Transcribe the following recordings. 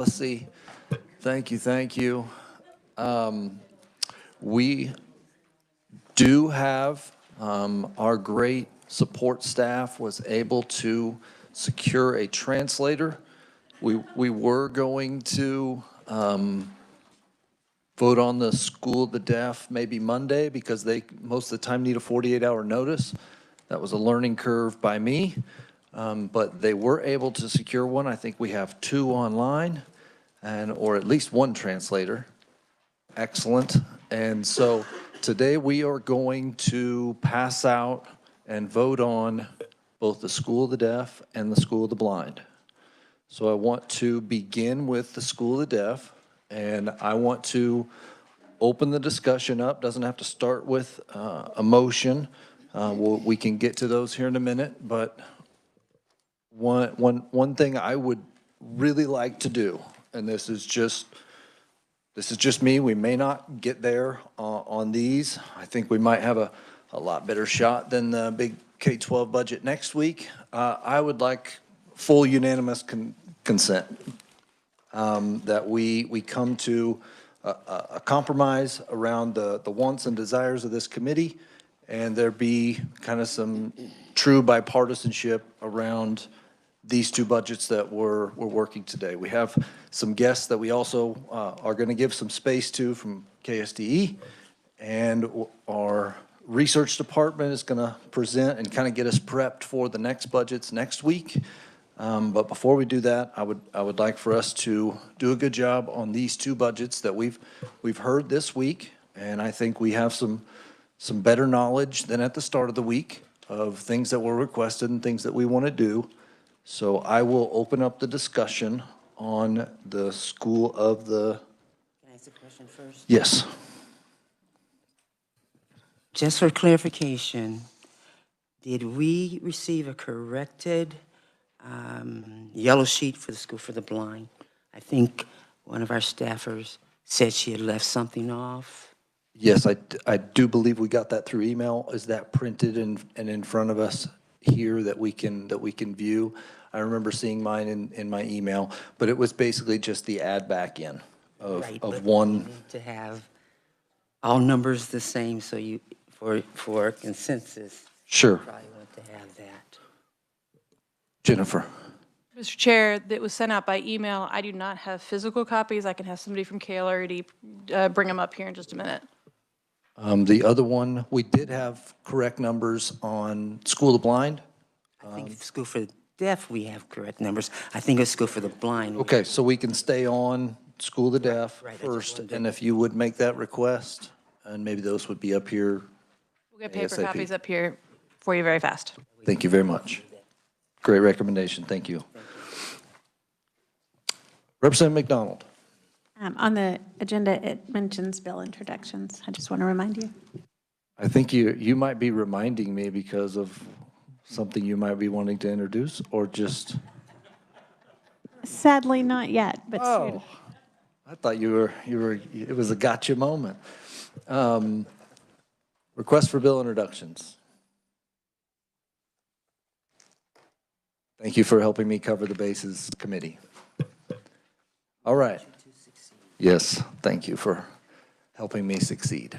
Policy. Thank you, thank you. We do have, our great support staff was able to secure a translator. We were going to vote on the School of the Deaf maybe Monday because they, most of the time, need a 48-hour notice. That was a learning curve by me, but they were able to secure one. I think we have two online, or at least one translator. Excellent. And so today we are going to pass out and vote on both the School of the Deaf and the School of the Blind. So I want to begin with the School of the Deaf, and I want to open the discussion up. Doesn't have to start with a motion. We can get to those here in a minute, but one thing I would really like to do, and this is just me, we may not get there on these. I think we might have a lot better shot than the big K-12 budget next week. I would like full unanimous consent, that we come to a compromise around the wants and desires of this committee, and there be kind of some true bipartisanship around these two budgets that we're working today. We have some guests that we also are going to give some space to from KSDE, and our research department is going to present and kind of get us prepped for the next budgets next week. But before we do that, I would like for us to do a good job on these two budgets that we've heard this week, and I think we have some better knowledge than at the start of the week of things that were requested and things that we want to do. So I will open up the discussion on the School of the... Can I ask a question first? Yes. Just for clarification, did we receive a corrected yellow sheet for the School for the Blind? I think one of our staffers said she had left something off. Yes, I do believe we got that through email. Is that printed and in front of us here that we can view? I remember seeing mine in my email, but it was basically just the add back in of one. We need to have all numbers the same, so you for consensus. Sure. Probably want to have that. Jennifer. Mr. Chair, that was sent out by email. I do not have physical copies. I can have somebody from KLRD bring them up here in just a minute. The other one, we did have correct numbers on School of the Blind. I think School for the Deaf, we have correct numbers. I think it's School for the Blind. Okay, so we can stay on School of the Deaf Right, first, and if you would make that request, and maybe those would be up here. We'll get paper ASAP. copies up here for you very fast. Thank you very much. Great recommendation, thank you. Representative McDonald. On the agenda, it mentions bill introductions. I just want to remind you. I think you might be reminding me because of something you might be wanting to introduce, or just... Sadly, not yet, but soon. I thought you were, it was a gotcha moment. Request for bill introductions. Thank you for helping me cover the bases, committee. All right. Yes, thank you for helping me succeed.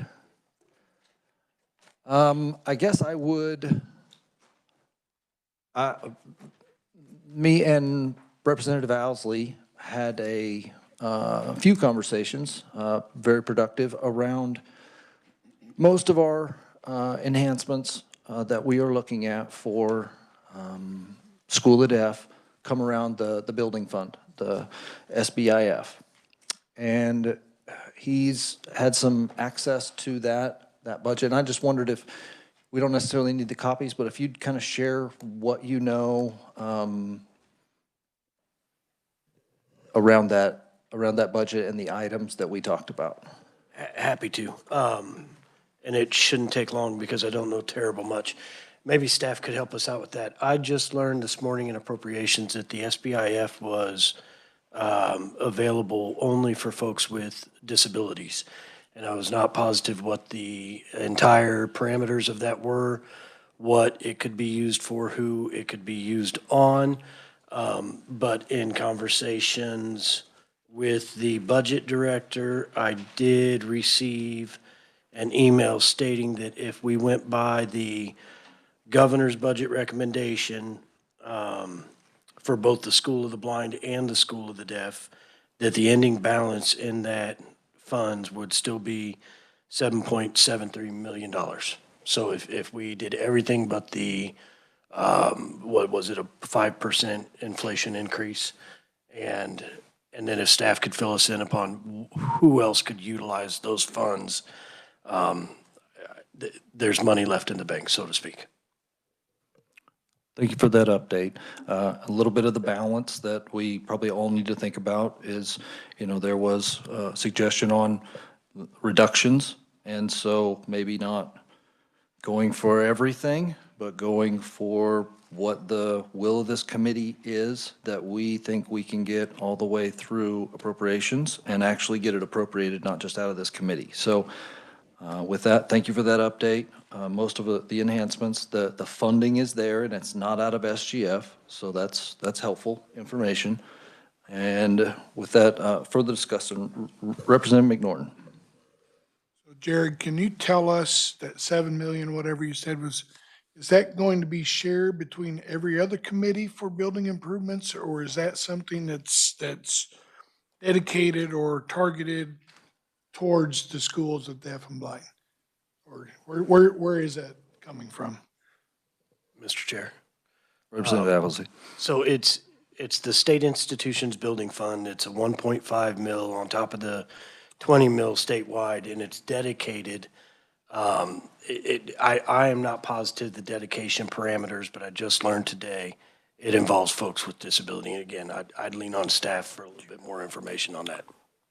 I guess I would, me and Representative Owsley had a few conversations, very productive, around most of our enhancements that we are looking at for School of the Deaf come around the building fund, the SBIF. And he's had some access to that budget. And I just wondered if, we don't necessarily need the copies, but if you'd kind of share what you know around that budget and the items that we talked about. Happy to. And it shouldn't take long because I don't know terrible much. Maybe staff could help us out with that. I just learned this morning in appropriations that the SBIF was available only for folks with disabilities. And I was not positive what the entire parameters of that were, what it could be used for, who it could be used on. But in conversations With the budget director, I did receive an email stating that if we went by the governor's budget recommendation for both the School of the Blind and the School of the Deaf, that the ending balance in that funds would still be $7.73 million. So if we did everything but the, what was it, a 5% inflation increase? And then if staff could fill us in upon who else could utilize those funds, there's money left in the bank, so to speak. Thank you for that update. A little bit of the balance that we probably all need to think about is, there was a suggestion on reductions, and so maybe not going for everything, but going for what the will of this committee is that we think we can get all the way through appropriations and actually get it appropriated, not just out of this committee. So with that, thank you for that update. Most of the enhancements, the funding is there and it's not out of SGF, so that's helpful information. And with that, further discussion, Representative McNorton. So Jared, can you tell us that 7 million, whatever you said is that going to be shared between every other committee for building improvements? Or is that something that's dedicated or targeted towards the schools of deaf and blind? Or where is that coming from? Mr. Chair. Representative Applesy. So it's the State Institutions Building Fund. It's a 1.5 mil on top of the 20 mil statewide, and it's dedicated. I am not positive the dedication parameters, but I just learned today it involves folks with disability. And again, I'd lean on staff for a little bit more information on that.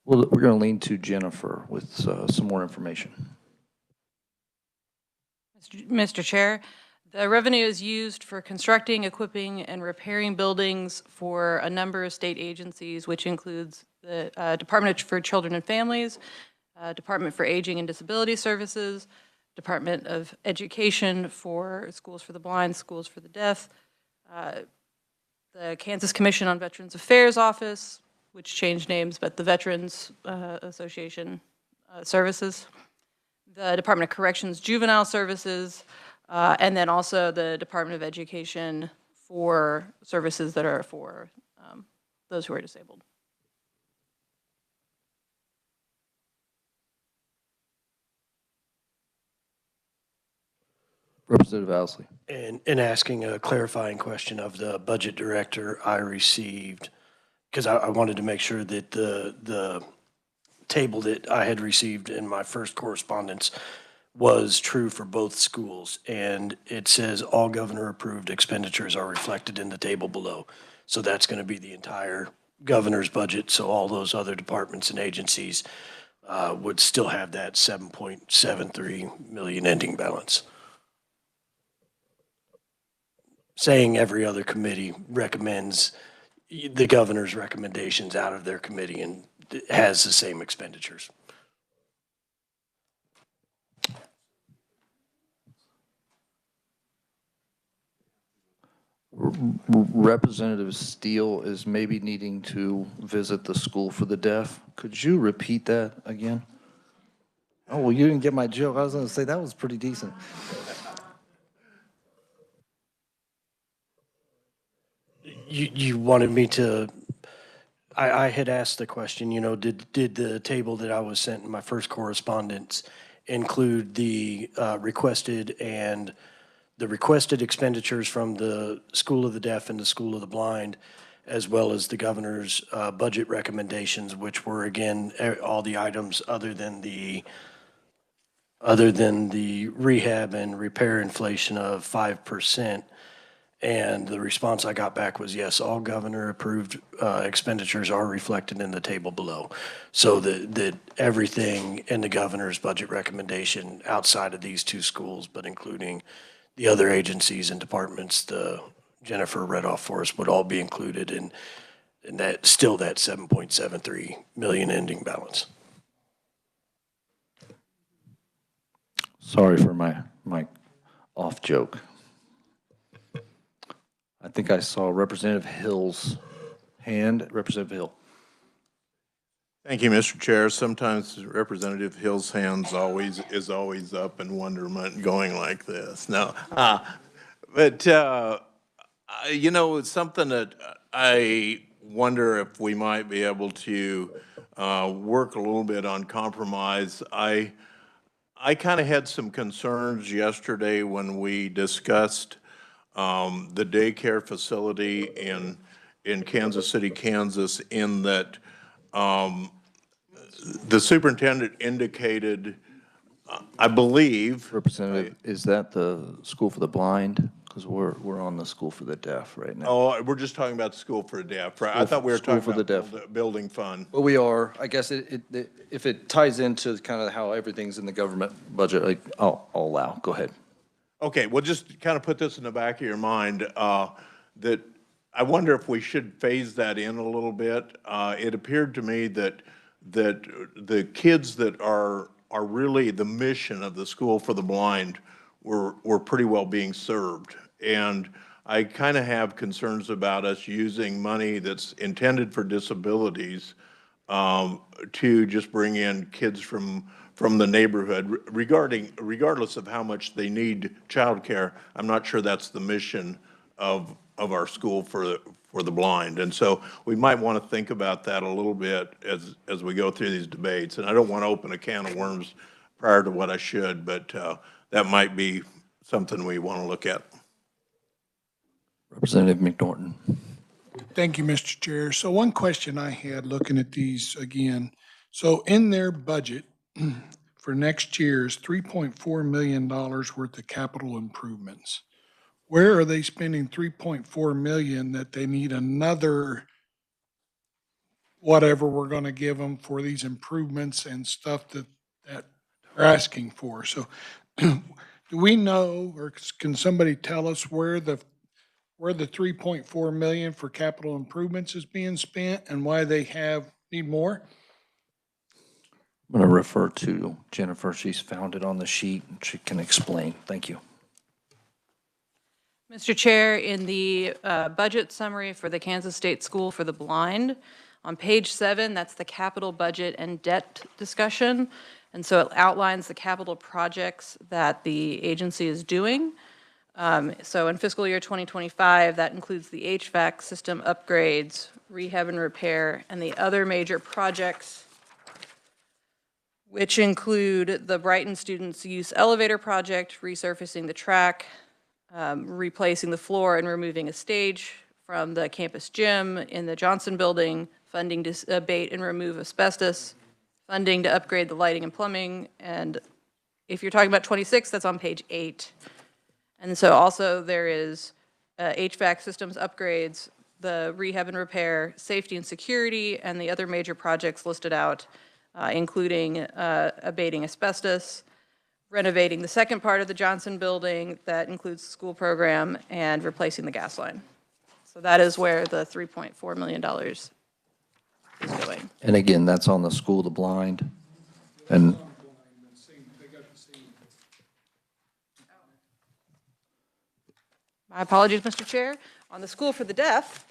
Well, we're going to lean to Jennifer with some more information. Mr. Chair, the revenue is used for constructing, equipping, and repairing buildings for a number of state agencies, which includes the Department for Children and Families, Department for Aging and Disability Services, Department of Education for Schools for the Blind, Schools for the Deaf, the Kansas Commission on Veterans Affairs Office, which changed names, but the Veterans Association Services, the Department of Corrections Juvenile Services, and then also the Department of Education for services that are for those who are disabled. Representative Ousley. And asking a clarifying question of the budget director, I received, because I wanted to make sure that the table that I had received in my first correspondence was true for both schools. And it says all governor-approved expenditures are reflected in the table below. So that's going to be the entire governor's budget. So all those other departments and agencies would still have that 7.73 million ending balance. Saying every other committee recommends the governor's recommendations out of their committee and has the same expenditures. Representative Steele is maybe needing to visit the School for the Deaf. Could you repeat that again? Oh, well, you didn't get my joke. I was going to say that was pretty decent. You wanted me to, I had asked the question, did the table that I was sent in my first correspondence include the requested expenditures from the School of the Deaf and the School of the Blind, as well as the governor's budget recommendations, which were, again, all the items other than the rehab and repair inflation of 5%. And the response I got back was, yes, all governor-approved expenditures are reflected in the table below. So that everything in the governor's budget recommendation outside of these two schools, but including the other agencies and departments Jennifer read off for us, would all be included in that, still that 7.73 million ending balance. Sorry for my off joke. I think I saw Representative Hill's hand. Representative Hill. Thank you, Mr. Chair. Sometimes Representative Hill's hands is always up in wonderment going like this. No, but you know, it's something that I wonder if we might be able to work a little bit on compromise. I kind of had some concerns yesterday when we discussed the daycare facility in Kansas City, Kansas, in that the superintendent indicated, I believe. Representative, is that the School for the Blind? Because we're on the School for the Deaf right now. Oh, we're just talking about the school for the deaf, right? I thought we were School talking for the about deaf. building fund. But we are, I guess if it ties into kind of how everything's in the government budget, like, I'll allow, go ahead. Okay, well, just kind of put this in the back of your mind, that I wonder if we should phase that in a little bit. It appeared to me that the kids that are really the mission of the School for the Blind were pretty well being served. And I kind of have concerns about us using money that's intended for disabilities to just bring in kids from the neighborhood, regardless of how much they need childcare. I'm not sure that's the mission of our School for the Blind. And so we might want to think about that a little bit as we go through these debates. And I don't want to open a can of worms prior to what I should, but that might be something we want to look at. Representative McNorton. Thank you, Mr. Chair. So one question I had looking at these again. So in their budget for next year is $3.4 million worth of capital improvements. Where are they spending $3.4 million that they need another whatever we're going to give them for these improvements and stuff that they're asking for? So do we know, or can somebody tell us where the 3.4 million for capital improvements is being spent and why they need more? I'm going to refer to Jennifer. She's found it on the sheet and she can explain. Thank you. Mr. Chair, in the budget summary for the Kansas State School for the Blind, on page 7, that's the capital budget and debt discussion. And so it outlines the capital projects that the agency is doing. So in fiscal year 2025, that includes the HVAC system upgrades, rehab and repair, and the other major projects, which include the Brighton Students Use Elevator Project, resurfacing the track, replacing the floor and removing a stage from the campus gym in the Johnson Building, funding to abate and remove asbestos, funding to upgrade the lighting and plumbing, and if you're talking about 26, that's on page 8. And so also there is HVAC systems upgrades, the rehab and repair, safety and security, and the other major projects listed out, including abating asbestos, renovating the second part of the Johnson Building that includes the school program, and replacing the gas line. So that is where the $3.4 million is going. And again, that's on the School of the Blind. And My apologies, Mr. Chair. On the School for the Deaf,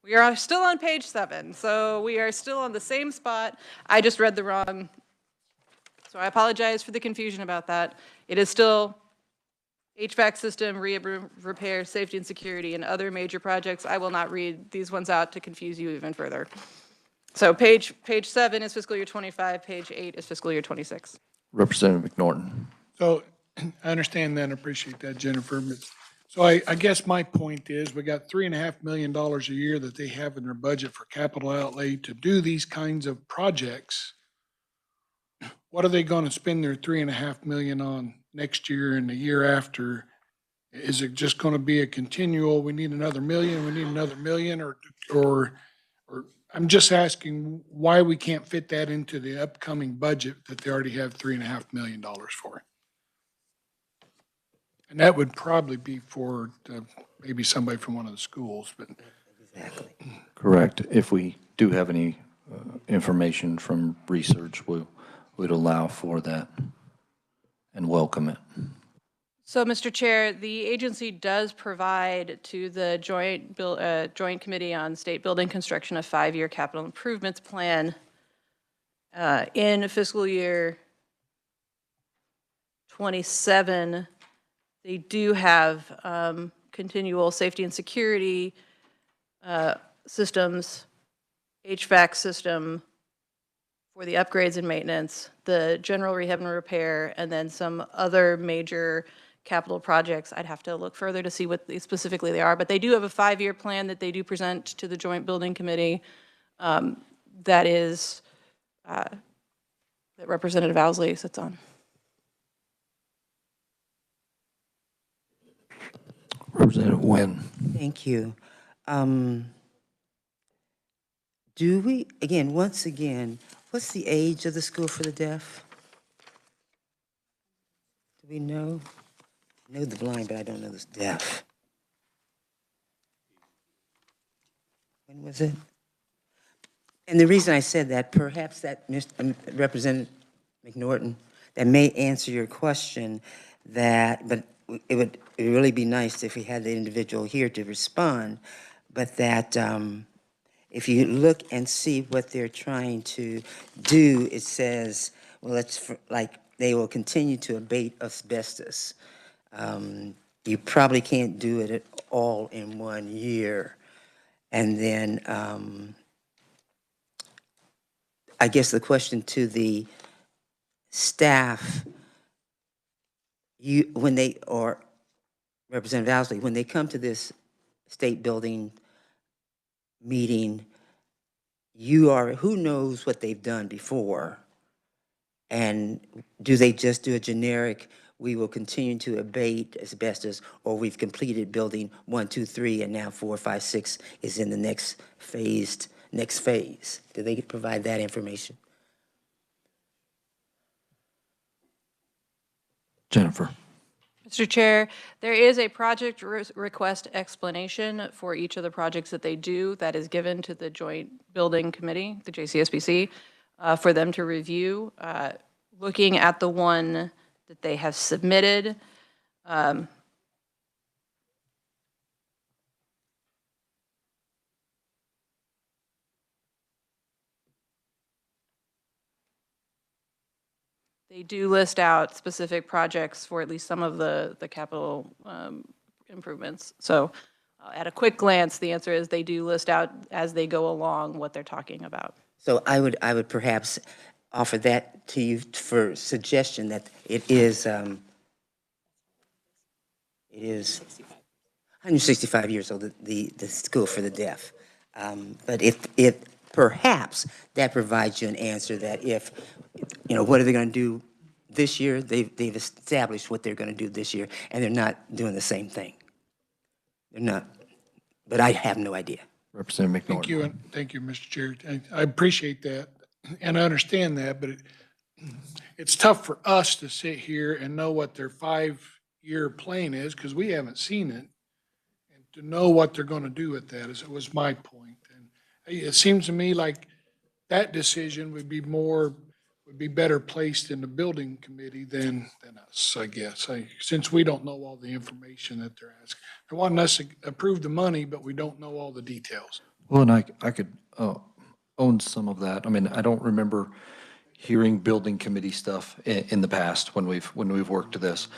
we are still on page 7, so we are still on the same spot. I just read the wrong, so I apologize for the confusion about that. It is still HVAC system, rehab, repair, safety and security, and other major projects. I will not read these ones out to confuse you even further. So page 7 is fiscal year 25, page 8 is fiscal year 26. Representative McNorton. So I understand that and appreciate that, Jennifer. But so I guess my point is we got $3.5 million a year that they have in their budget for capital outlay to do these kinds of projects. What are they going to spend their $3.5 million on next year and the year after? Is it just going to be a continual, we need another million, we need another million, or I'm just asking why we can't fit that into the upcoming budget that they already have $3.5 million for? And that would probably be for maybe somebody from one of the schools, but. Exactly. Correct. If we do have any information from research, we'd allow for that and welcome it. So, Mr. Chair, the agency does provide to the Joint Committee on State Building Construction a 5-year capital improvements plan. In fiscal year 27, they do have continual safety and security systems, HVAC system for the upgrades and maintenance, the general rehab and repair, and then some other major capital projects. I'd have to look further to see what specifically they are, but they do have a 5-year plan that they do present to the Joint Building Committee that is, that Representative Owsley sits on. Representative Nguyen. Thank you. Do we, again, once again, what's the age of the school for the deaf? Do we know? I know the blind, but I don't know the deaf. When was it? And the reason I said that, perhaps that Representative McNorton, that may answer your question, that, but it would really be nice if we had the individual here to respond, but that if you look and see what they're trying to do, it says, well, it's like they will continue to abate asbestos. You probably can't do it all in 1 year. And then I guess the question to the staff, when they, or Representative Owsley, when they come to this state building meeting, who knows what they've done before? And do they just do a generic, we will continue to abate asbestos, or we've completed building 1, 2, 3, and now 4, 5, 6 is in the next phase? Do they provide that information? Jennifer. Mr. Chair, there is a project request explanation for each of the projects that they do that is given to the Joint Building Committee, the JCSBC, for them to review. Looking at the one that they have submitted, they do list out specific projects for at least some of the capital improvements. So at a quick glance, the answer is they do list out as they go along what they're talking about. So I would perhaps offer that to you for suggestion that it is 165 years old, the school for the deaf. But if perhaps that provides you an answer that if, what are they going to do this year? They've established what they're going to do this year, and they're not doing the same thing. They're not, but I have no idea. Representative McNorton. Thank you, Mr. Chair. I appreciate that, and I understand that, but it's tough for us to sit here and know what their 5-year plan is, because we haven't seen it, and to know what they're going to do with that was my point. And it seems to me like that decision would be better placed in the building committee than us, I guess, since we don't know all the information that they're asking. They want us to approve the money, but we don't know all the details. Well, and I could own some of that. I mean, I don't remember hearing building committee stuff in the past when we've worked to this,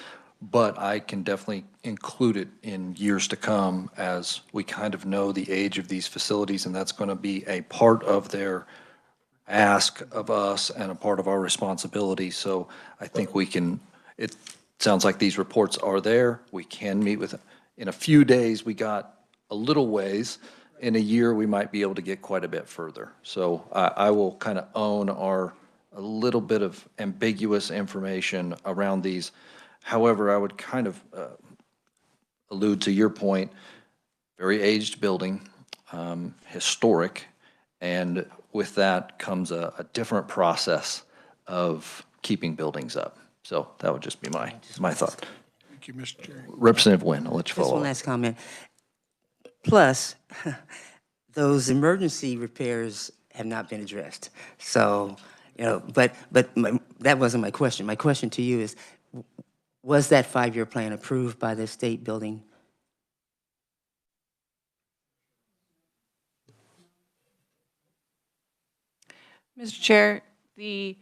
but I can definitely include it in years to come as we kind of know the age of these facilities, and that's going to be a part of their ask of us and a part of our responsibility. So I think we can, it sounds like these reports are there. We can meet with, in a few days, we got a little ways. In a year, we might be able to get quite a bit further. So I will kind of own a little bit of ambiguous information around these. However, I would kind of allude to your point, very aged building, historic, and with that comes a different process of keeping buildings up. So that would just be my thought. Thank you, Mr. Chair. Representative Nguyen, I'll let you Just follow one up. last comment. Plus, those emergency repairs have not been addressed. So, but that wasn't my question. My question to you is, Was that 5-year plan approved by the state building? Mr. Chair, the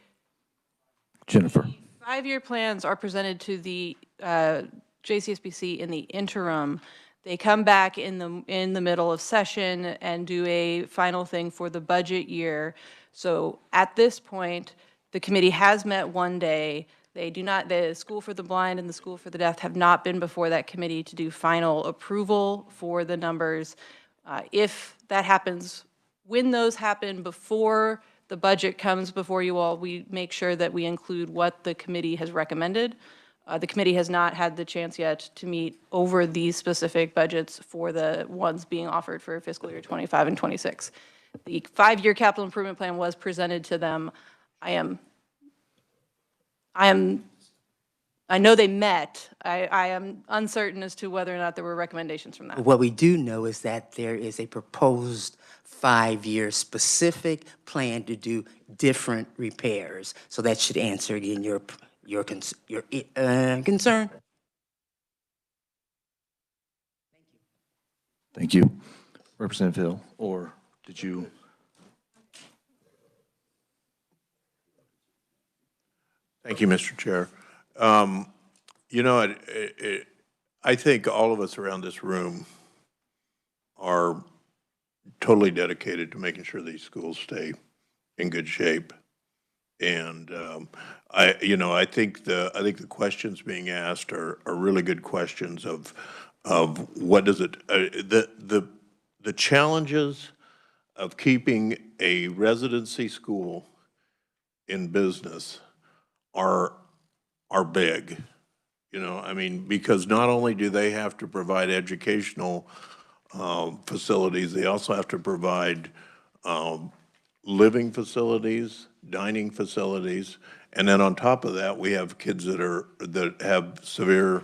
Jennifer. 5-year plans are presented to the JCSBC in the interim. They come back in the middle of session and do a final thing for the budget year. So at this point, the committee has met one day. They do not, the School for the Blind and the School for the Deaf have not been before that committee to do final approval for the numbers. If that happens, when those happen before the budget comes before you all, we make sure that we include what the committee has recommended. The committee has not had the chance yet to meet over these specific budgets for the ones being offered for fiscal year 25 and 26. The 5-year capital improvement plan was presented to them. I know they met. I am uncertain as to whether or not there were recommendations from that. What we do know is that there is a proposed 5-year specific plan to do different repairs. So that should answer again your concern. Thank you. Representative Hill, or did you? Thank you, Mr. Chair. You know, I think all of us around this room are totally dedicated to making sure these schools stay in good shape. And I think the questions being asked are really good questions of what does it the challenges of keeping a residency school in business are big. You know, I mean, because not only do they have to provide educational facilities, they also have to provide living facilities, dining facilities, and then on top of that, we have kids that have severe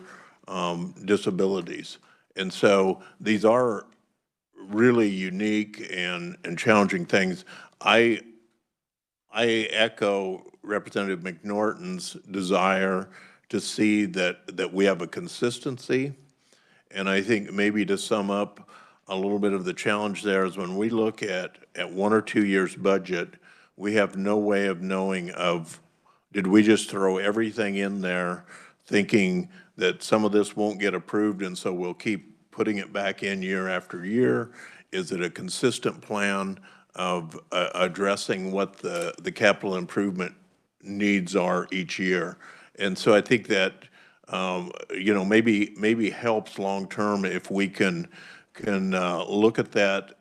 disabilities. And so these are really unique and challenging things. I echo Representative McNorton's desire to see that we have a consistency. And I think maybe to sum up a little bit of the challenge there is when we look at 1 or 2 years budget, we have no way of knowing did we just throw everything in there thinking that some of this won't get approved and so we'll keep putting it back in year after year? Is it a consistent plan of addressing what the capital improvement needs are each year? And so I think that maybe helps long term if we can look at that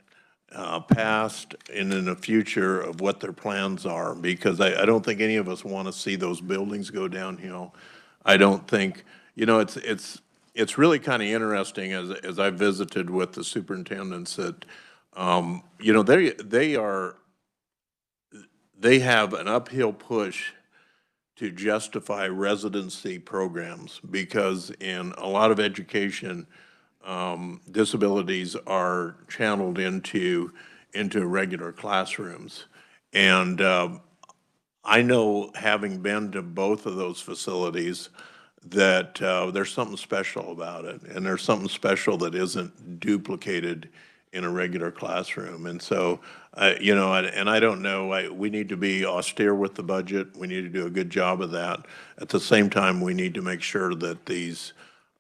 past and in the future of what their plans are, because I don't think any of us want to see those buildings go downhill. I don't think, it's really kind of interesting as I visited with the superintendents that, they have an uphill push to justify residency programs because in a lot of education, disabilities are channeled into regular classrooms. And I know, having been to both of those facilities, that there's something special about it, and there's something special that isn't duplicated in a regular classroom. And so, and I don't know, we need to be austere with the budget. We need to do a good job of that. At the same time, we need to make sure that these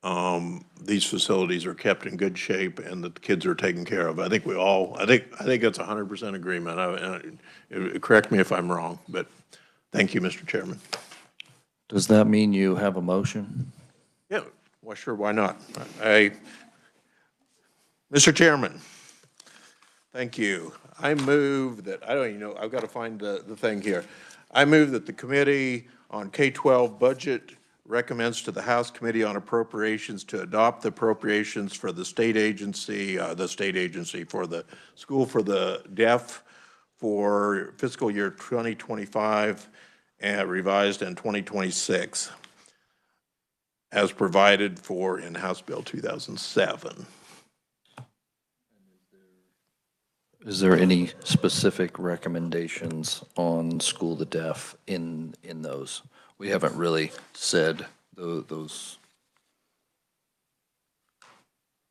facilities are kept in good shape and that the kids are taken care of. I think that's 100% agreement. Correct me if I'm wrong, but thank you, Mr. Chairman. Does that mean you have a motion? Yeah, well, sure, why not? Mr. Chairman, thank you. I move that, I don't even know, I've got to find the thing here. I move that the Committee on K-12 Budget recommends to the House Committee on Appropriations to adopt the appropriations for the state agency for the School for the Deaf for fiscal year 2025 and revised in 2026 as provided for in House Bill 2007. Is there any specific recommendations on School the Deaf in those? We haven't really said those,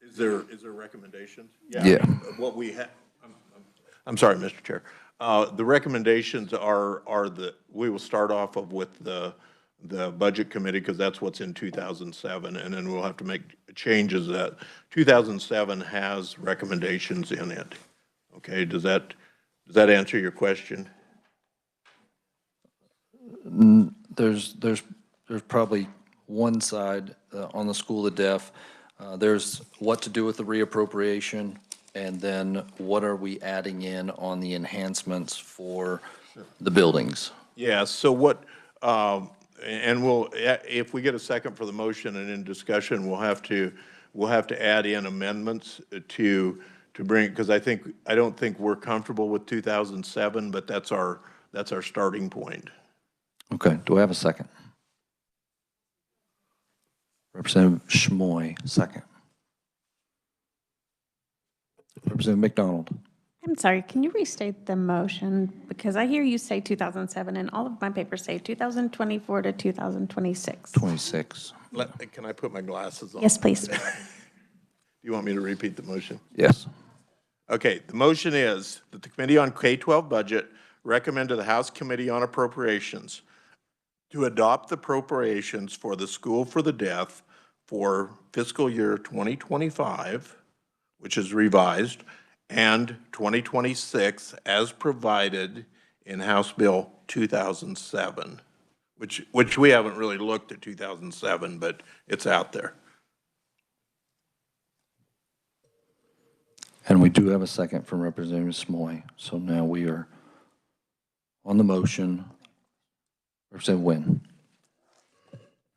Is there recommendations? Yeah. What we have, I'm sorry, Mr. Chair. The recommendations are we will start off with the Budget Committee, because that's what's in 2007, and then we'll have to make changes that 2007 has recommendations in it. Okay, does that answer your question? there's probably one side on the School of Deaf. There's what to do with the reappropriation, and then what are we adding in on the enhancements for the buildings? Yeah, so what, and we'll, if we get a second for the motion and in discussion, we'll have to add in amendments to bring, because I don't think we're comfortable with 2007, but that's our starting point. Okay, do I have a second? Representative Schmoy, second. Representative McDonald. I'm sorry, can you restate the motion? Because I hear you say 2007, and all of my papers say 2024 to 2026. 26. Can I put my glasses on? Yes, please. You want me to repeat the motion? Yes. Okay, the motion is that the Committee on K-12 Budget recommend to the House Committee on Appropriations to adopt the appropriations for the School for the Deaf for fiscal year 2025, which is revised, and 2026 as provided in House Bill 2007, which we haven't really looked at 2007, but it's out there. And we do have a second from Representative Smoy. So now we are on the motion. Representative Nguyen.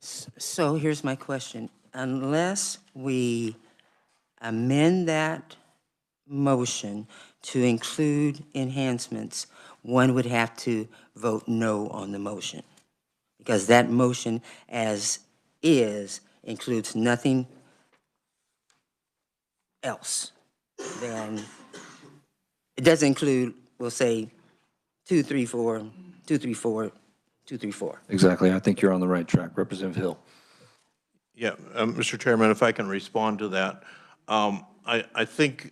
So here's my question. Unless we amend that motion to include enhancements, one would have to vote no on the motion, because that motion as is includes nothing else. Then it doesn't include, we'll say, 234, 234, 234. Exactly. I think you're on the right track. Representative Hill. Yeah, Mr. Chairman, if I can respond to that. I think,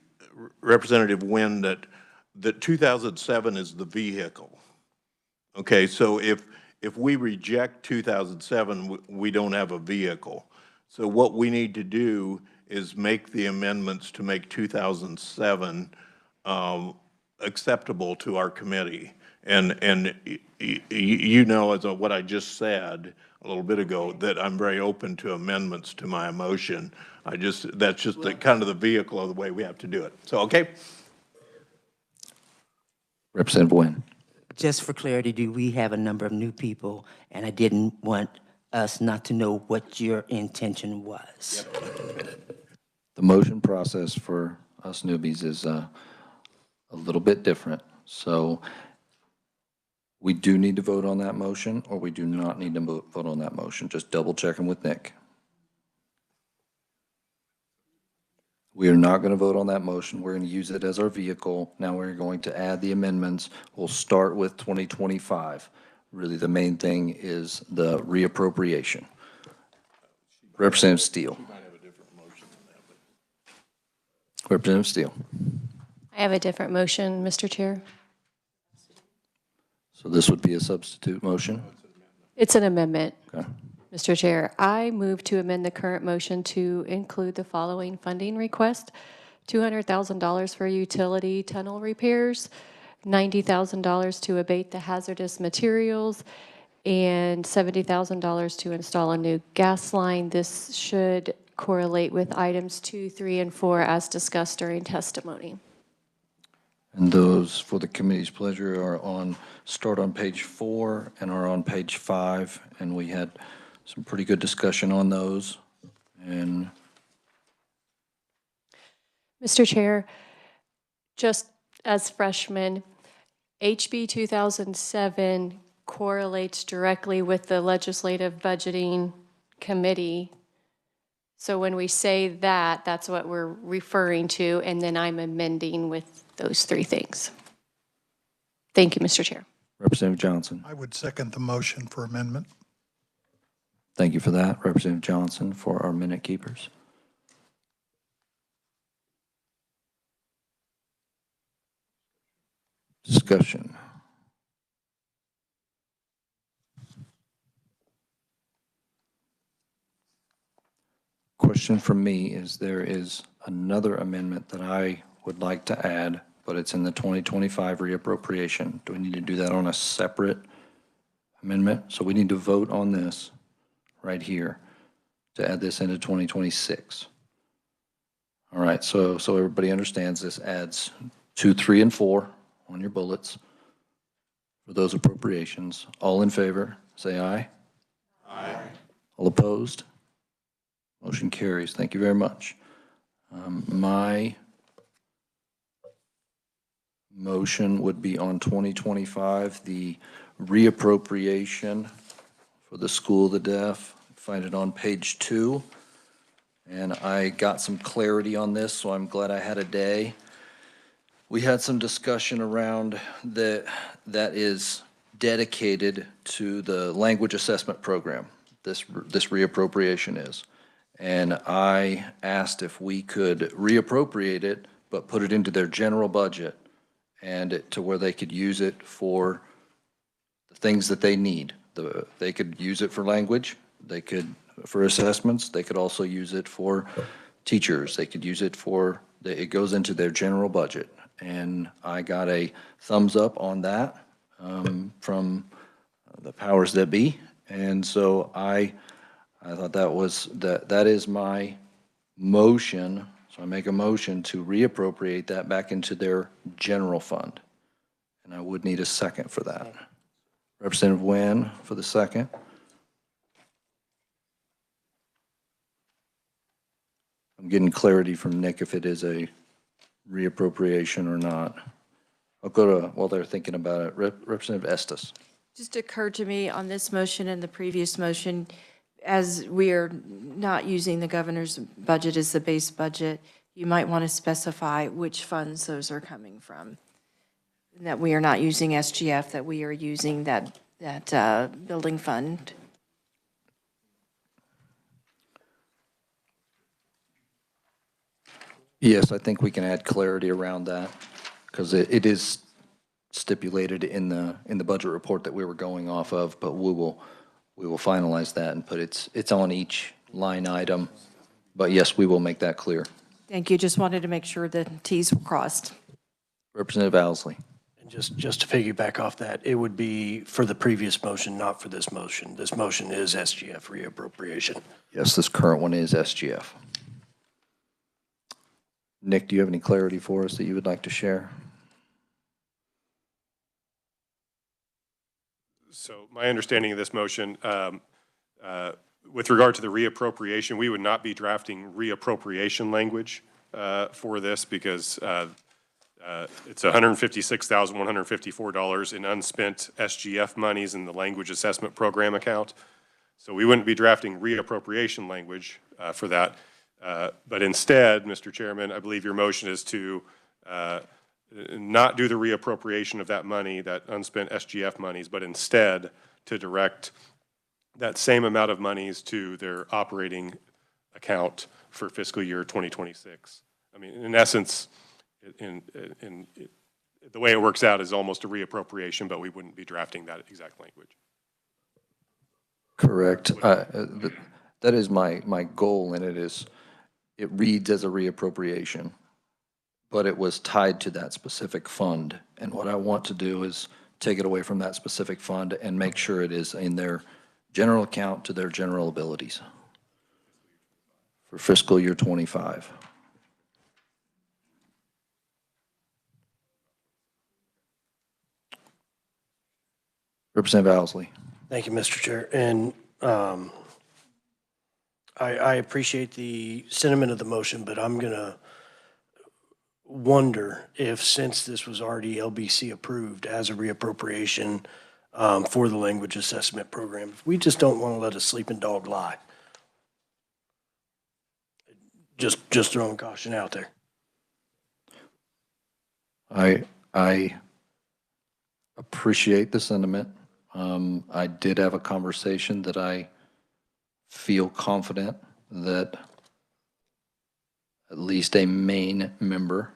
Representative Nguyen, that 2007 is the vehicle. Okay, so if we reject 2007, we don't have a vehicle. So what we need to do is make the amendments to make 2007 acceptable to our committee. And you know, as what I just said a little bit ago, that I'm very open to amendments to my motion. That's just the kind of the vehicle of the way we have to do it. So, okay? Representative Nguyen. Just for clarity, do we have a number of new people? And I didn't want us not to know what your intention was. The motion process for us newbies is a little bit different. So we do need to vote on that motion, or we do not need to vote on that motion. Just double checking with Nick. We are not going to vote on that motion. We're going to use it as our vehicle. Now we're going to add the amendments. We'll start with 2025. Really, the main thing is the reappropriation. Representative Steele. Representative Steele. I have a different motion, Mr. Chair. So this would be a substitute motion? It's an amendment, Okay. Mr. Chair. I move to amend the current motion to include the following funding request: $200,000 for utility tunnel repairs, $90,000 to abate the hazardous materials, and $70,000 to install a new gas line. This should correlate with items 2, 3, and 4 as discussed during testimony. And those, for the committee's pleasure, start on page 4 and are on page 5. And we had some pretty good discussion on those. And Mr. Chair, just as freshmen, HB 2007 correlates directly with the Legislative Budgeting Committee. So when we say that, that's what we're referring to, and then I'm amending with those 3 things. Thank you, Mr. Chair. Representative Johnson. I would second the motion for amendment. Thank you for that, Representative Johnson, for our minute keepers. Discussion. Question from me is there is another amendment that I would like to add, but it's in the 2025 reappropriation. Do we need to do that on a separate amendment? So we need to vote on this right here to add this into 2026. All right, so everybody understands this adds 2, 3, and 4 on your bullets for those appropriations. All in favor, say aye. Aye. All opposed? Motion carries. Thank you very much. My motion would be on 2025, the reappropriation for the School of the Deaf. Find it on page 2. And I got some clarity on this, so I'm glad I had a day. We had some discussion around that is dedicated to the language assessment program, this reappropriation is. And I asked if we could reappropriate it, but put it into their general budget and to where they could use it for the things that they need. They could use it for language, they could for assessments, they could also use it for teachers, they could use it for, it goes into their general budget. And I got a thumbs up on that from the powers that be. And so I thought that is my motion. So I make a motion to reappropriate that back into their general fund. And I would need a second for that. Representative Nguyen for the second. I'm getting clarity from Nick if it is a reappropriation or not. I'll go to, while they're thinking about it, Representative Estes. Just occurred to me on this motion and the previous motion, as we are not using the governor's budget as the base budget, you might want to specify which funds those are coming from. That we are not using SGF, that we are using that building fund. Yes, I think we can add clarity around that because it is stipulated in the budget report that we were going off of, but we will finalize that and put it's on each line item. But yes, we will make that clear. Thank you. Just wanted to make sure the Ts were crossed. Representative Owsley. And just to piggyback off that, it would be for the previous motion, not for this motion. This motion is SGF reappropriation. Yes, this current one is SGF. Nick, do you have any clarity for us that you would like to share? So my understanding of this motion, with regard to the reappropriation, we would not be drafting reappropriation language for this because it's $156,154 in unspent SGF monies in the language assessment program account. So we wouldn't be drafting reappropriation language for that. But instead, Mr. Chairman, I believe your motion is to not do the reappropriation of that money, that unspent SGF monies, but instead to direct that same amount of monies to their operating account for fiscal year 2026. I mean, in essence, the way it works out is almost a reappropriation, but we wouldn't be drafting that exact language. Correct. That is my goal, and it reads as a reappropriation, but it was tied to that specific fund. And what I want to do is take it away from that specific fund and make sure it is in their general account to their general abilities for fiscal year 25. Representative Owsley. Thank you, Mr. Chair. And I appreciate the sentiment of the motion, but I'm going to wonder if, since this was already LBC approved as a reappropriation for the language assessment program, if we just don't want to let a sleeping dog lie. Just throwing caution out there. I appreciate the sentiment. I did have a conversation that I feel confident that at least a main member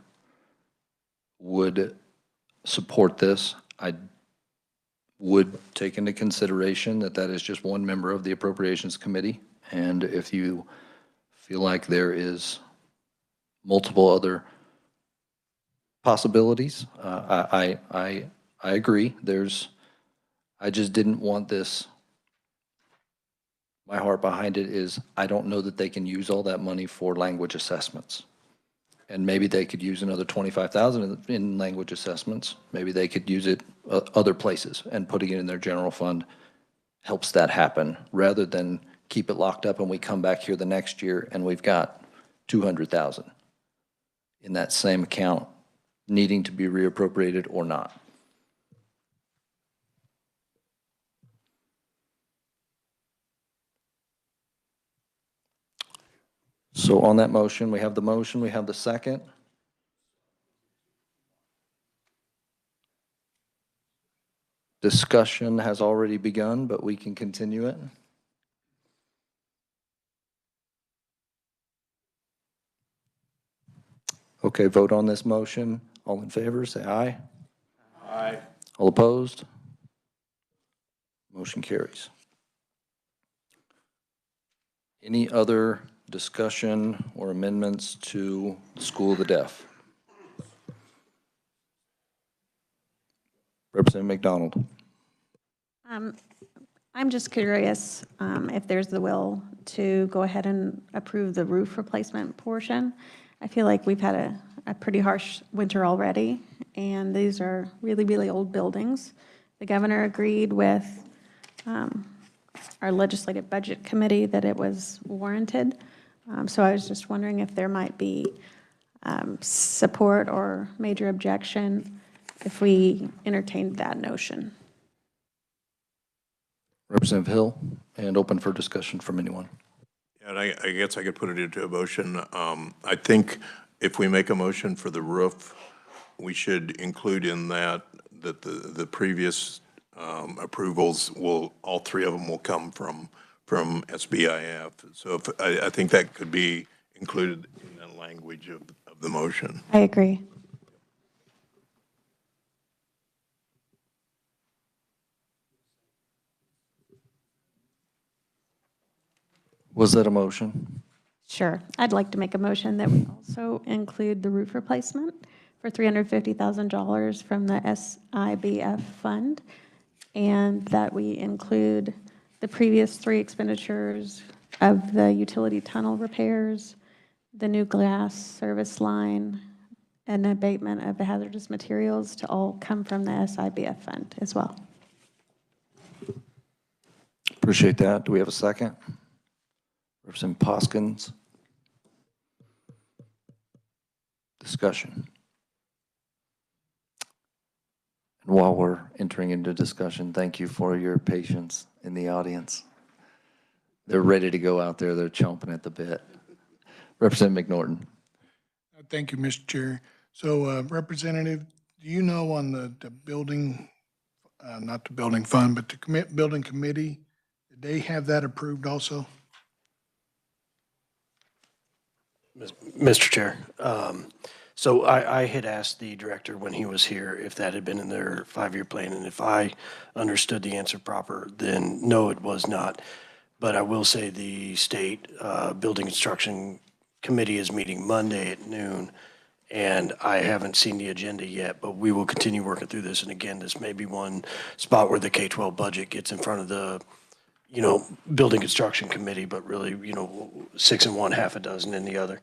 would support this. I would take into consideration that that is just one member of the Appropriations Committee. And if you feel like there is multiple other possibilities, I agree. I just didn't want this. My heart behind it is I don't know that they can use all that money for language assessments. And maybe they could use another 25,000 in language assessments. Maybe they could use it other places, and putting it in their general fund helps that happen, rather than keep it locked up and we come back here the next year and we've got 200,000 in that same account needing to be reappropriated or not. So on that motion, we have the second. Discussion has already begun, but we can continue it. Okay, vote on this motion. All in favor, say aye. Aye. All opposed? Motion carries. Any other discussion or amendments to the School of the Deaf? Representative McDonald. I'm just curious if there's the will to go ahead and approve the roof replacement portion. I feel like we've had a pretty harsh winter already, and these are really, really old buildings. The governor agreed with our legislative budget committee that it was warranted. So I was just wondering if there might be support or major objection if we entertained that notion. Representative Hill, and open for discussion from anyone. And I guess I could put it into a motion. I think if we make a motion for the roof, we should include in that the previous approvals all three of them will come from SBIF. So I think that could be included in the language of the motion. I agree. Was that a motion? Sure. I'd like to make a motion that we also include the roof replacement for $350,000 from the SIBF fund, and that we include the previous three expenditures of the utility tunnel repairs, the new glass service line, and abatement of the hazardous materials to all come from the SIBF fund as well. Appreciate that. Do we have a second? Representative Poskins. Discussion. And while we're entering into discussion, thank you for your patience in the audience. They're ready to go out there. They're chomping at the bit. Representative McNorton. Thank you, Mr. Chair. So Representative, do you know on the building, not the building fund, but the building committee, did they have that approved also? Mr. Chair, so I had asked the director when he was here if that had been in their 5-year plan, and if I understood the answer proper, then no, it was not. But I will say the state building construction committee is meeting Monday at noon, and I haven't seen the agenda yet, but we will continue working through this. And again, this may be one spot where the K-12 budget gets in front of the, building construction committee, but really, 6 in one, half a dozen in the other.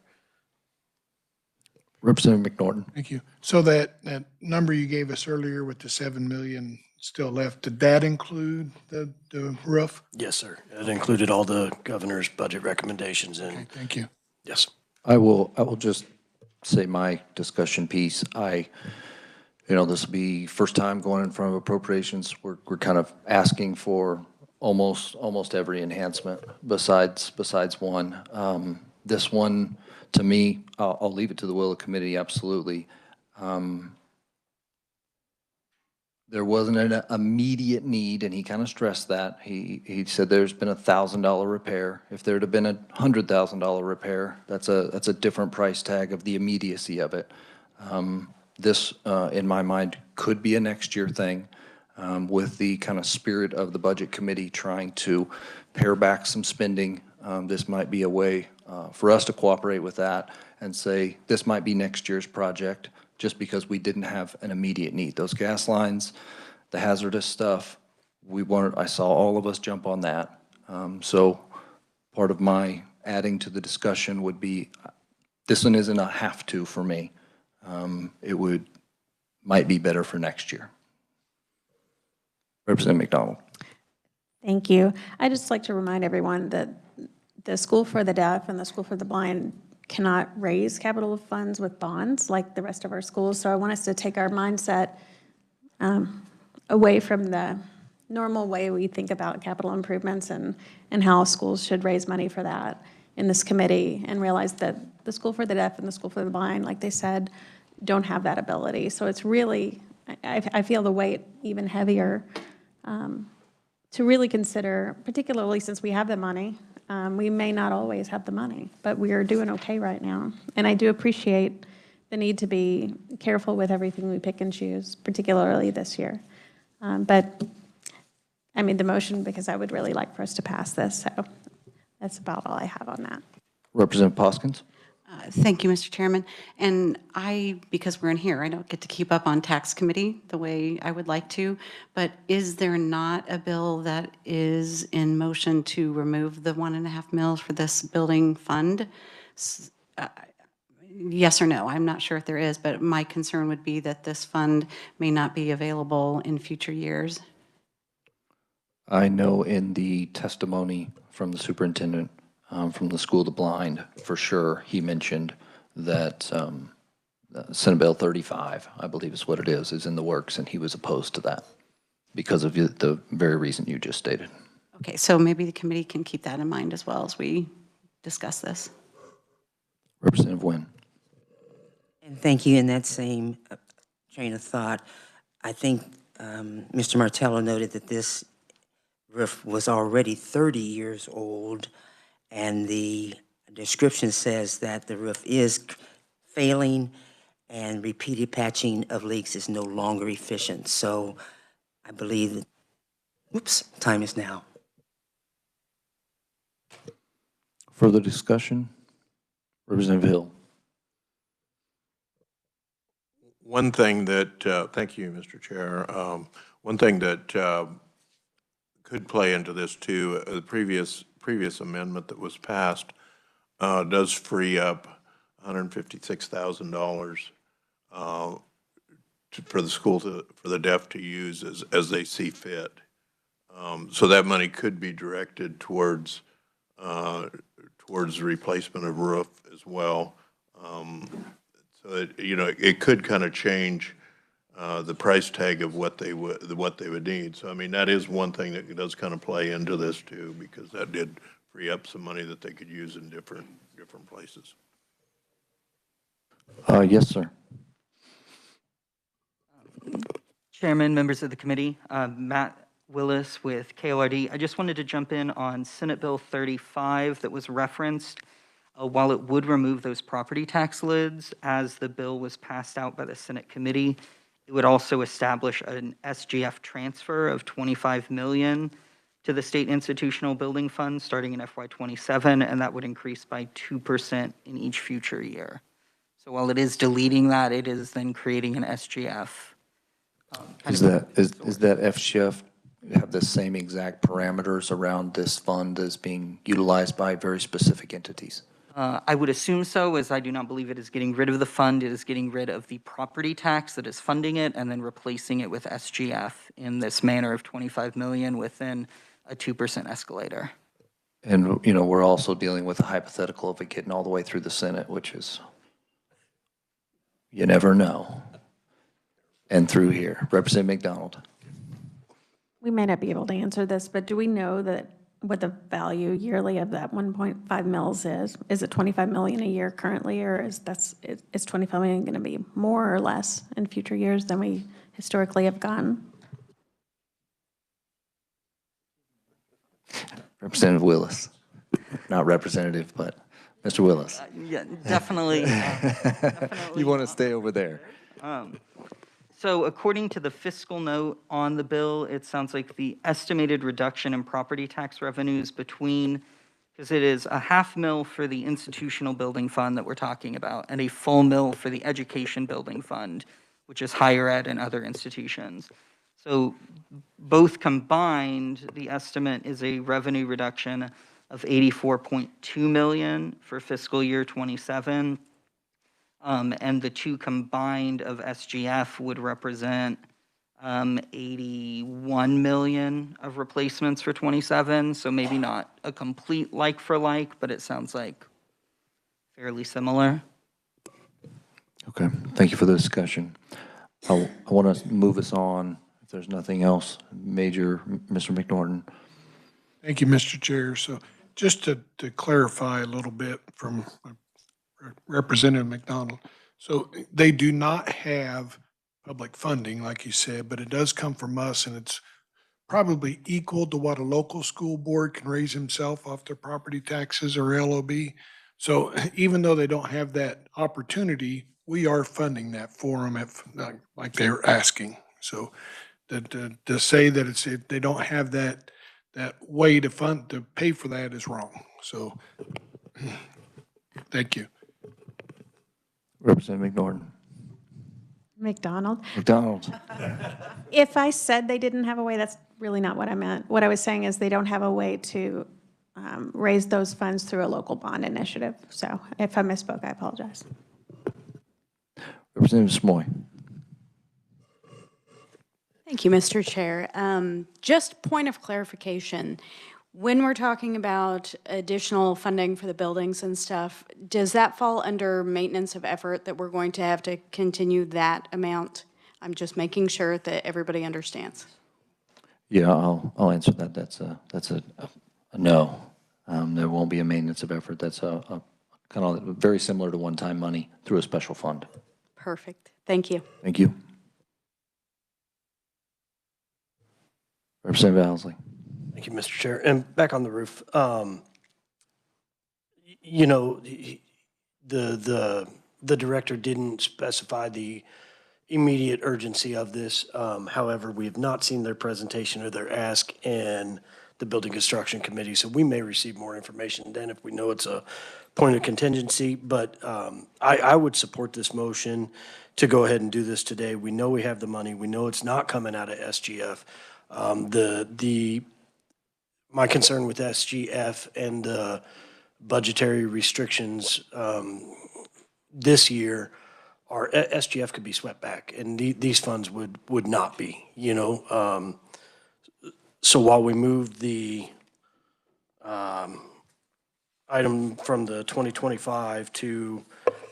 Representative McNorton. Thank you. So that number you gave us earlier with the 7 million still left, did that include the roof? Yes, sir. It included all the governor's budget recommendations and. Okay, thank you. Yes. I will just say my discussion piece. This will be first time going in front of appropriations. We're kind of asking for almost every enhancement besides one. This one, to me, I'll leave it to the will of the committee, absolutely. There wasn't an immediate need, and he kind of stressed that. He said there's been $1,000 repair. If there'd have been $100,000 repair, that's a different price tag of the immediacy of it. This, in my mind, could be a next year thing, with the kind of spirit of the Budget Committee trying to pare back some spending. This might be a way for us to cooperate with that and say, this might be next year's project, just because we didn't have an immediate need. Those gas lines, the hazardous stuff, I saw all of us jump on that. So part of my adding to the discussion would be, this one isn't a have to for me. It might be better for next year. Representative McDonald. Thank you. I'd just like to remind everyone that the School for the Deaf and the School for the Blind cannot raise capital funds with bonds like the rest of our schools. So I want us to take our mindset away from the normal way we think about capital improvements and how schools should raise money for that in this committee, and realize that the School for the Deaf and the School for the Blind, like they said, don't have that ability. So it's really, I feel the weight even heavier to really consider, particularly since we have the money. We may not always have the money, but we are doing okay right now. And I do appreciate the need to be careful with everything we pick and choose, particularly this year. But I made the motion because I would really like for us to pass this. So that's about all I have on that. Representative Poskins. Thank you, Mr. Chairman. And because we're in here, I don't get to keep up on tax committee the way I would like to, but is there not a bill that is in motion to remove the 1.5 mils for this building fund? Yes or no? I'm not sure if there is, but my concern would be that this fund may not be available in future years. I know in the testimony from the superintendent, from the School of the Blind, for sure, he mentioned that Senate Bill 35, I believe is what it is in the works, and he was opposed to that because of the very reason you just stated. Okay, so maybe the committee can keep that in mind as well as we discuss this. Representative Nguyen. And thank you. In that same train of thought, I think Mr. Martello noted that this roof was already 30 years old, and the description says that the roof is failing and repeated patching of leaks is no longer efficient. So I believe that, oops, time is now. Further discussion? Representative Hill. One thing that, thank you, Mr. Chair. One thing that could play into this too, the previous amendment that was passed does free up $156,000 for the school for the deaf to use as they see fit. So that money could be directed towards the replacement of roof as well. So it could kind of change the price tag of what they would need. So I mean, that is one thing that does kind of play into this too, because that did free up some money that they could use in different places. Yes, sir. Chairman, members of the committee, Matt Willis with KORD. I just wanted to jump in on Senate Bill 35 that was referenced. While it would remove those property tax lids as the bill was passed out by the Senate committee, it would also establish an SGF transfer of $25 million to the State Institutional Building Fund starting in FY27, and that would increase by 2% in each future year. So while it is deleting that, it is then creating an SGF. Is that FGF have the same exact parameters around this fund as being utilized by very specific entities? I would assume so, as I do not believe it is getting rid of the fund. It is getting rid of the property tax that is funding it and then replacing it with SGF in this manner of $25 million within a 2% escalator. And, we're also dealing with a hypothetical of it getting all the way through the Senate, which is, you never know. And through here. Representative McDonald. We may not be able to answer this, but do we know what the value yearly of that 1.5 mils is? Is it 25 million a year currently, or is 25 million going to be more or less in future years than we historically have gotten? Representative Willis. Not representative, but Mr. Willis. Yeah, definitely. You want to stay over there? So according to the fiscal note on the bill, it sounds like the estimated reduction in property tax revenues between, because it is a $500,000 for the institutional building fund that we're talking about, and a full $1 for the education building fund, which is higher ed and other institutions. So both combined, the estimate is a revenue reduction of $84.2 million for fiscal year '27. And the two combined of SGF would represent 81 million of replacements for '27. So maybe not a complete like for like, but it sounds like fairly similar. Okay, thank you for the discussion. I want to move us on, if there's nothing else major, Mr. McNorton. Thank you, Mr. Chair. So just to clarify a little bit from Representative McDonald. So they do not have public funding, like you said, but it does come from us, and it's probably equal to what a local school board can raise himself off their property taxes or LOB. So even though they don't have that opportunity, we are funding that for them if, like they're asking. So to say that they don't have that way to pay for that is wrong. So thank you. Representative McNorton. McDonald. McDonald. If I said they didn't have a way, that's really not what I meant. What I was saying is they don't have a way to raise those funds through a local bond initiative. So if I misspoke, I apologize. Representative Smoy. Thank you, Mr. Chair. Just point of clarification. When we're talking about additional funding for the buildings and stuff, does that fall under maintenance of effort that we're going to have to continue that amount? I'm just making sure that everybody understands. Yeah, I'll answer that. That's a no. There won't be a maintenance of effort. That's a kind of very similar to one-time money through a special fund. Perfect. Thank you. Thank you. Representative Owsley. Thank you, Mr. Chair. And back on the roof, you know, the director didn't specify the immediate urgency of this. However, we have not seen their presentation or their ask in the Building Construction Committee, so we may receive more information then if we know it's a point of contingency. But I would support this motion to go ahead and do this today. We know we have the money. We know it's not coming out of SGF. My concern with SGF and the budgetary restrictions this year are SGF could be swept back, and these funds would not be, you know. So while we moved the item from the 2025 to,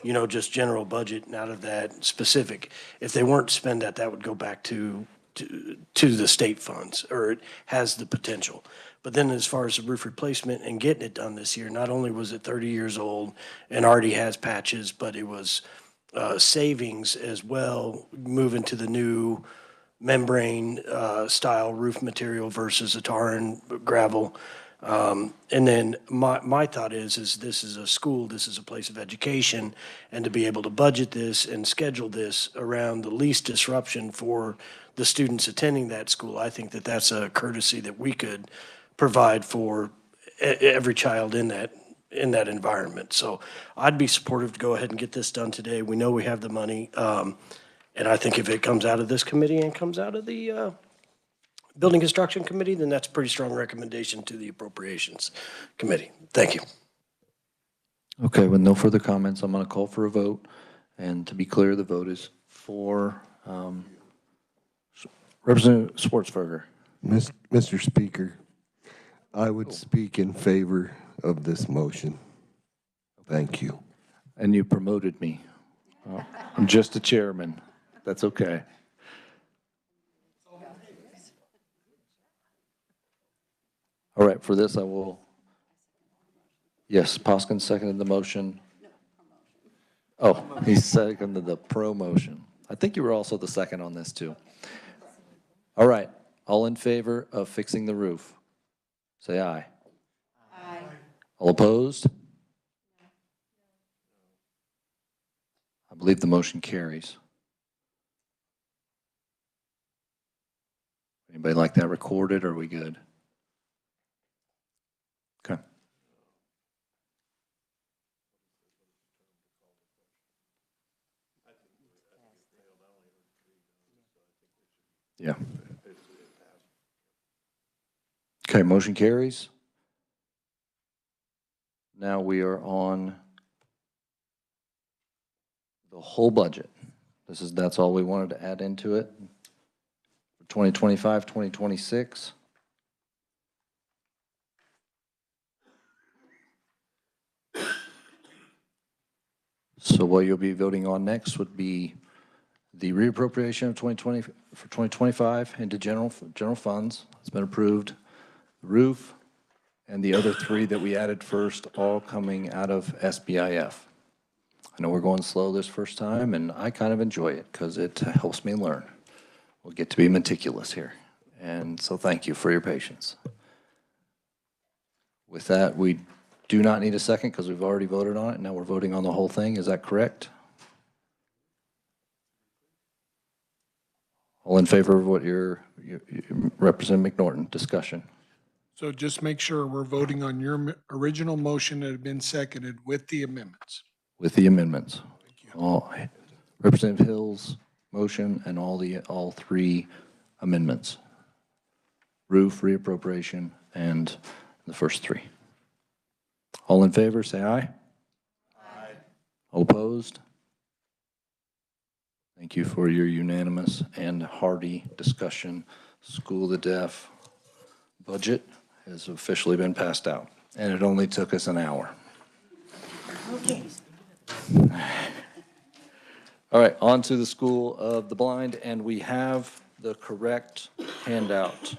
you know, just general budget and out of that specific, if they weren't to spend that, that would go back to the state funds, or it has the potential. But then as far as the roof replacement and getting it done this year, not only was it 30 years old and already has patches, but it was savings as well, moving to the new membrane style roof material versus a tar and gravel. And then my thought is this is a school, this is a place of education, and to be able to budget this and schedule this around the least disruption for the students attending that school, I think that that's a courtesy that we could provide for every child in that environment. So I'd be supportive to go ahead and get this done today. We know we have the money. And I think if it comes out of this committee and comes out of the Building Construction Committee, then that's a pretty strong recommendation to the Appropriations Committee. Thank you. Okay, with no further comments, I'm going to call for a vote. And to be clear, the vote is for Representative Schwartzberger. Mr. Speaker, I would speak in favor of this motion. Thank you. And you promoted me. I'm just a chairman. That's okay. All right, for this I will, yes, Poskins seconded the motion. Oh, he seconded the promotion. I think you were also the second on this too. All right, all in favor of fixing the roof? say aye. Aye. All opposed? I believe the motion carries. Anybody like that recorded, or are we good? Okay. Yeah. Okay, motion carries. Now we are on the whole budget. That's all we wanted to add into it. For 2025, 2026. So what you'll be voting on next would be the reappropriation of 2020 for 2025 into general funds. It's been approved. The roof and the other three that we added first, all coming out of SBIF. I know we're going slow this first time, and I kind of enjoy it because it helps me learn. We'll get to be meticulous here. And so thank you for your patience. With that, we do not need a second because we've already voted on it. Now we're voting on the whole thing. Is that correct? All in favor of what your Representative McNorton, discussion? So just make sure we're voting on your original motion that had been seconded with the amendments. With the amendments. All, Representative Hill's motion and all three amendments. Roof, reappropriation, and the first three. All in favor, say aye. Aye. All opposed? Thank you for your unanimous and hearty discussion. School of the Deaf budget has officially been passed out, and it only took us an hour. Okay. All right, on to the School of the Blind, and we have the correct handout.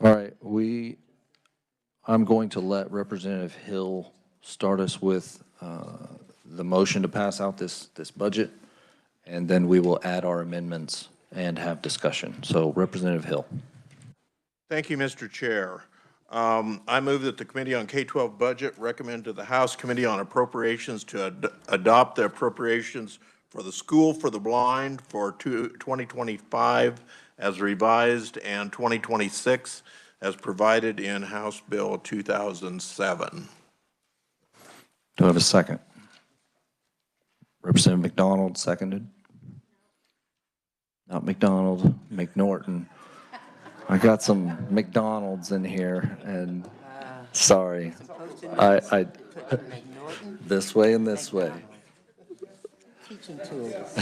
All right, I'm going to let Representative Hill start us with the motion to pass out this budget, and then we will add our amendments and have discussion. So Representative Hill. Thank you, Mr. Chair. I move that the Committee on K-12 Budget recommend to the House Committee on Appropriations to adopt the appropriations for the School for the Blind for 2025 as revised and 2026 as provided in House Bill 2007. Do I have a second? Representative McDonald, seconded. Not McDonald, McNorton. I got some McDonald's in here, and sorry. I this way and this way. Teaching tools.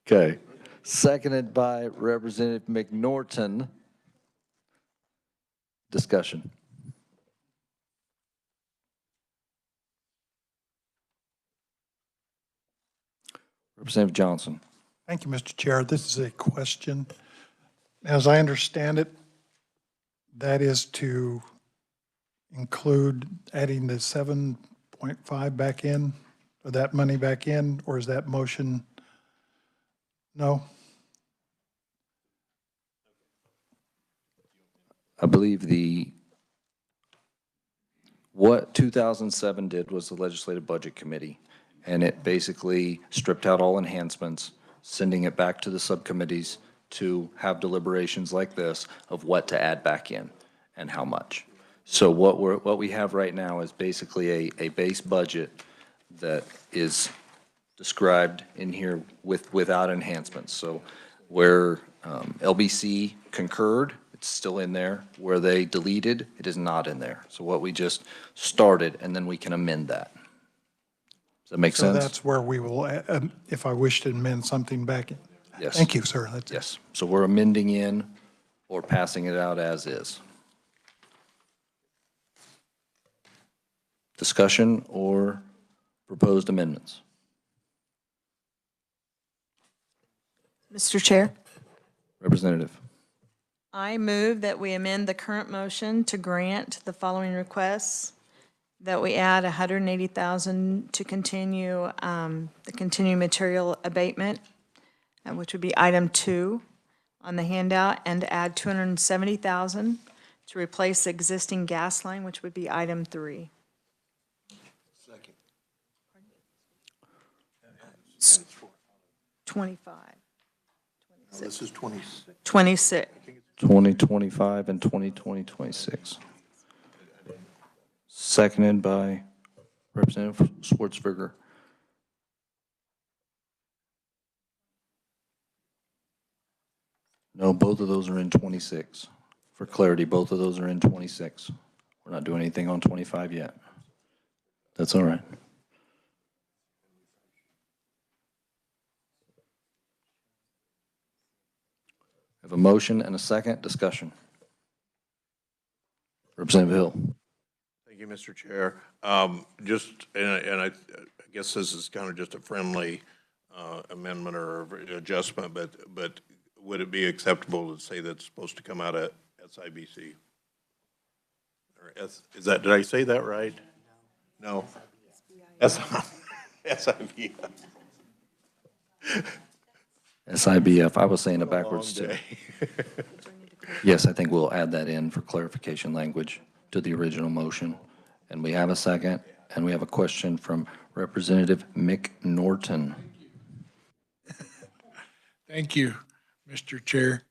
Okay. Seconded by Representative McNorton. Discussion. Representative Johnson. Thank you, Mr. Chair. This is a question. As I understand it, That is to include adding the 7.5 back in, or that money back in, or is that motion? No? I believe what 2007 did was the Legislative Budget Committee, and it basically stripped out all enhancements, sending it back to the subcommittees to have deliberations like this of what to add back in and how much. So what we have right now is basically a base budget that is described in here without enhancements. So where LBC concurred, it's still in there. Where they deleted, it is not in there. So what we just started, and then we can amend that. Does that make So sense? that's where we will, if I wish to amend something back in. Yes. Thank you, sir. That's it. Yes. So we're amending in or passing it out as is. Discussion or proposed amendments? Mr. Chair, Representative. I move that we amend the current motion to grant the following requests, that we add $180,000 to continue the continuing material abatement, which would be item 2 on the handout, and add $270,000 to replace the existing gas line, which would be item 3. Second. 25. No, this is 26. 26. 2025 and 2026. Seconded by Representative Schwartzberger. No, both of those are in 26. For clarity, both of those are in 26. We're not doing anything on 25 yet. That's all right. I have a motion and a second. Discussion. Representative Hill. Thank you, Mr. Chair. And I guess this is kind of just a friendly amendment or adjustment, but would it be acceptable to say that's supposed to come out of SIBC? Or is that, did I say that right? No. SIBF. SIBF, I was saying it backwards too. Yes, I think we'll add that in for clarification language to the original motion. And we have a second, and we have a question from Representative Mick Norton. Thank you, Mr. Chair.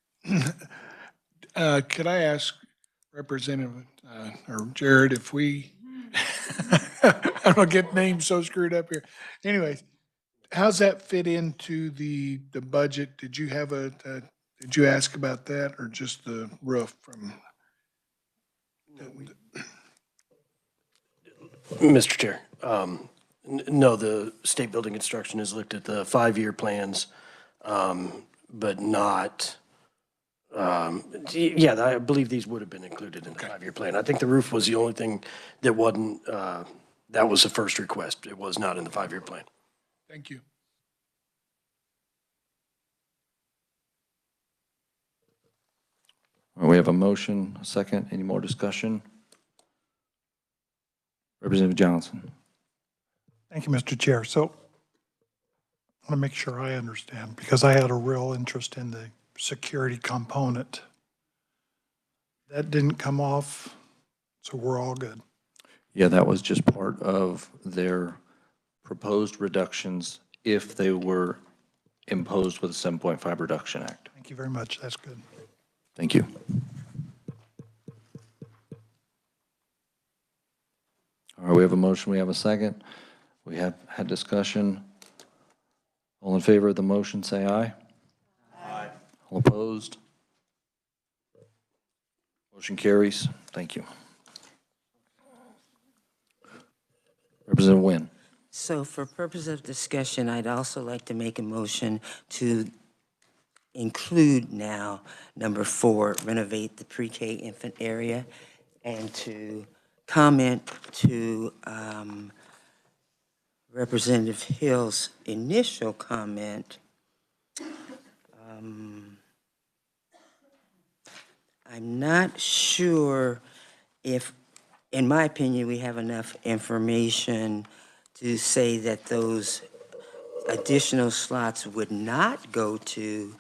Could I ask Representative or Jared if we, I don't get names so screwed up here. Anyways, how's that fit into the budget? Did you have did you ask about that or just the roof from? Mr. Chair, no, the state building construction has looked at the 5-year plans, but not, yeah, I believe these would have been included in the 5-year plan. I think the roof was the only thing that wasn't, that was the first request. It was not in the 5-year plan. Thank you. All right, we have a motion, a second. Any more discussion? Representative Johnson. Thank you, Mr. Chair. So I want to make sure I understand, because I had a real interest in the security component. That didn't come off, so we're all good. Yeah, that was just part of their proposed reductions if they were imposed with the 7.5 Reduction Act. Thank you very much. That's good. Thank you. All right, we have a motion, we have a second. We have had discussion. All in favor of the motion, say aye. Aye. All opposed? Motion carries. Thank you. Representative Nguyen. So for purpose of discussion, I'd also like to make a motion to include now number 4, renovate the pre-K infant area, and to comment to Representative Hill's initial comment. I'm not sure if, in my opinion, we have enough information to say that those additional slots would not go to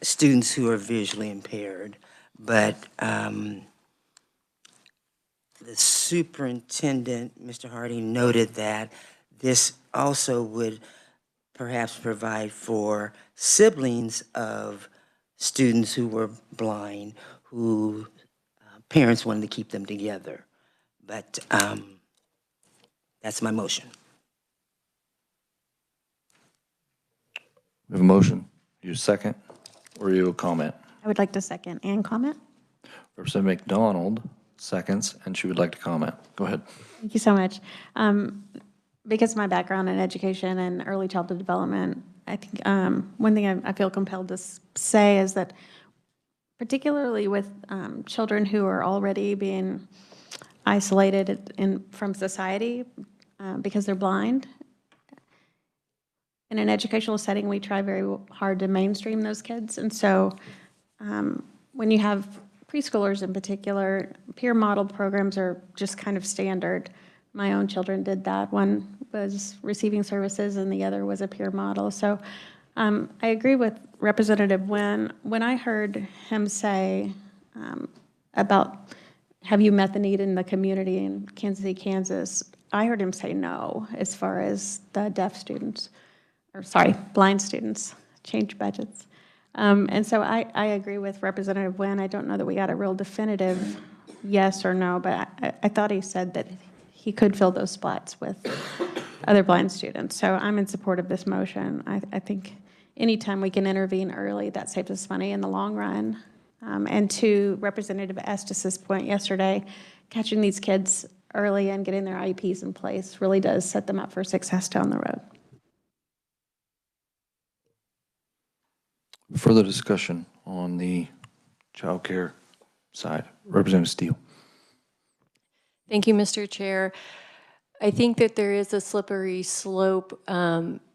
students who are visually impaired, but the superintendent, Mr. Harding, noted that this also would perhaps provide for siblings of students who were blind, who parents wanted to keep them together. But that's my motion. We have a motion. You second, or you comment? I would like to second and comment. Representative McDonald seconds, and she would like to comment. Go ahead. Thank you so much. Because of my background in education and early childhood development, I think one thing I feel compelled to say is that particularly with children who are already being isolated from society because they're blind, in an educational setting, we try very hard to mainstream those kids. And so when you have preschoolers in particular, peer model programs are just kind of standard. My own children did that. One was receiving services and the other was a peer model. So I agree with Representative Nguyen. When I heard him say about, have you met the need in the community in Kansas City, Kansas, I heard him say no as far as the deaf students, or sorry, blind students, change budgets. And so I agree with Representative Nguyen. I don't know that we got a real definitive yes or no, but I thought he said that he could fill those spots with other blind students. So I'm in support of this motion. I think anytime we can intervene early, that saves us money in the long run. And to Representative Estes' point yesterday, catching these kids early and getting their IEPs in place really does set them up for success down the road. Further discussion on the child care side. Representative Steele. Thank you, Mr. Chair. I think that there is a slippery slope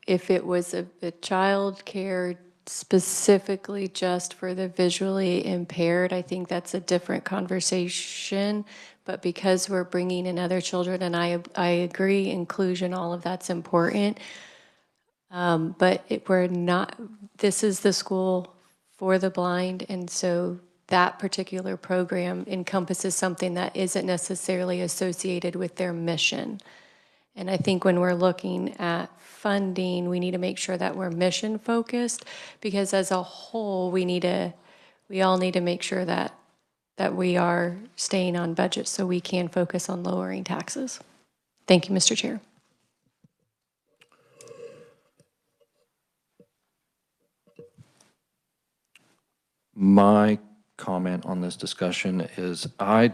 if it was a child care specifically just for the visually impaired. I think that's a different conversation. But because we're bringing in other children, and I agree, inclusion, all of that's important. But we're not, this is the school for the blind, and so that particular program encompasses something that isn't necessarily associated with their mission. And I think when we're looking at funding, we need to make sure that we're mission focused, because as a whole, we all need to make sure that we are staying on budget so we can focus on lowering taxes. Thank you, Mr. Chair. My comment on this discussion is I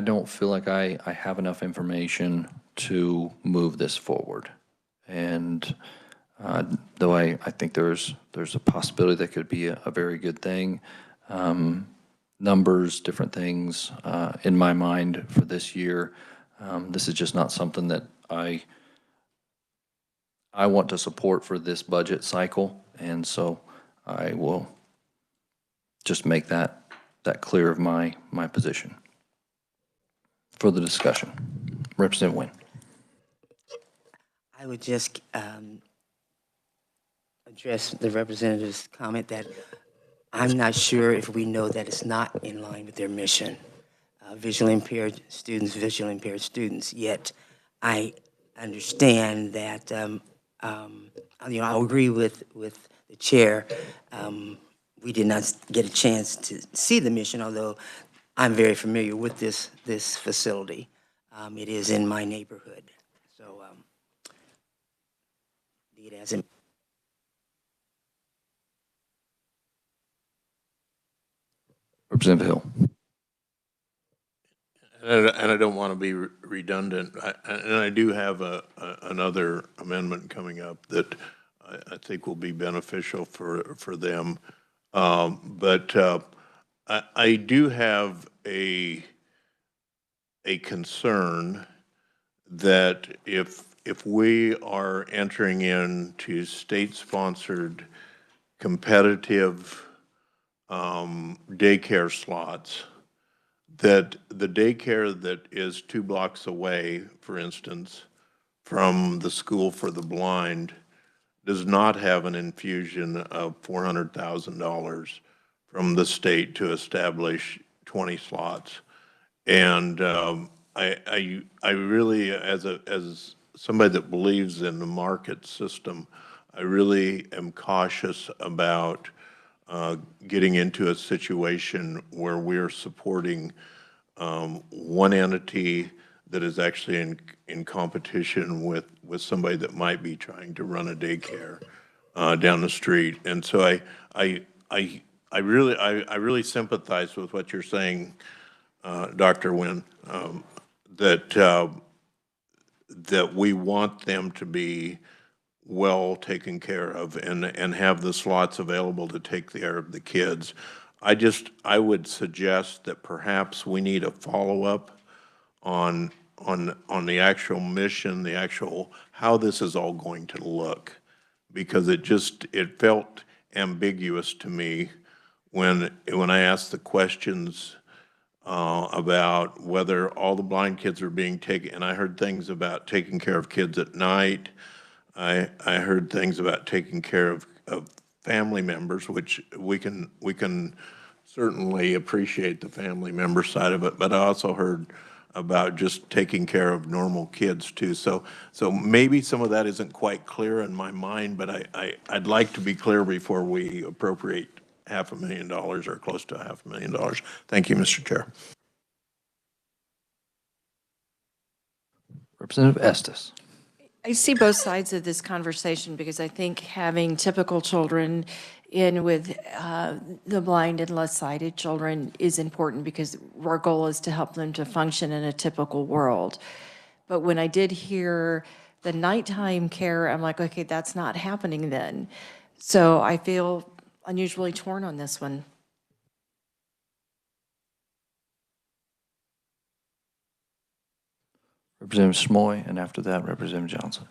don't feel like I have enough information to move this forward. And though I think there's a possibility that could be a very good thing, numbers, different things in my mind for this year, this is just not something that I want to support for this budget cycle. And so I will just make that clear of my position. Further discussion. Representative Nguyen. I would just address the representative's comment that I'm not sure if we know that it's not in line with their mission. Visually impaired students, yet I understand that, I'll agree with the chair. We did not get a chance to see the mission, although I'm very familiar with this facility. It is in my neighborhood. So it hasn't. Representative Hill. And I don't want to be redundant, and I do have another amendment coming up that I think will be beneficial for them. But I do have a concern that if we are entering into state-sponsored competitive daycare slots, that the daycare that is 2 blocks away, for instance, from the school for the blind, does not have an infusion of $400,000 from the state to establish 20 slots. And I really, as somebody that believes in the market system, I really am cautious about getting into a situation where we're supporting one entity that is actually in competition with somebody that might be trying to run a daycare down the street. And so I really sympathize with what you're saying, Dr. Nguyen, that we want them to be well taken care of and have the slots available to take care of the kids. I would suggest that perhaps we need a follow-up on the actual mission, the actual, how this is all going to look. Because it felt ambiguous to me when I asked the questions about whether all the blind kids are being taken, and I heard things about taking care of kids at night. I heard things about taking care of family members, which we can certainly appreciate the family member side of it, but I also heard about just taking care of normal kids too. So maybe some of that isn't quite clear in my mind, but I'd like to be clear before we appropriate $500,000 or close to $500,000. Thank you, Mr. Chair. Representative Estes. I see both sides of this conversation because I think having typical children in with the blind and less sighted children is important because our goal is to help them to function in a typical world. But when I did hear the nighttime care, I'm like, okay, that's not happening then. So I feel unusually torn on this one. Representative Smoy, and after that, Representative Johnson.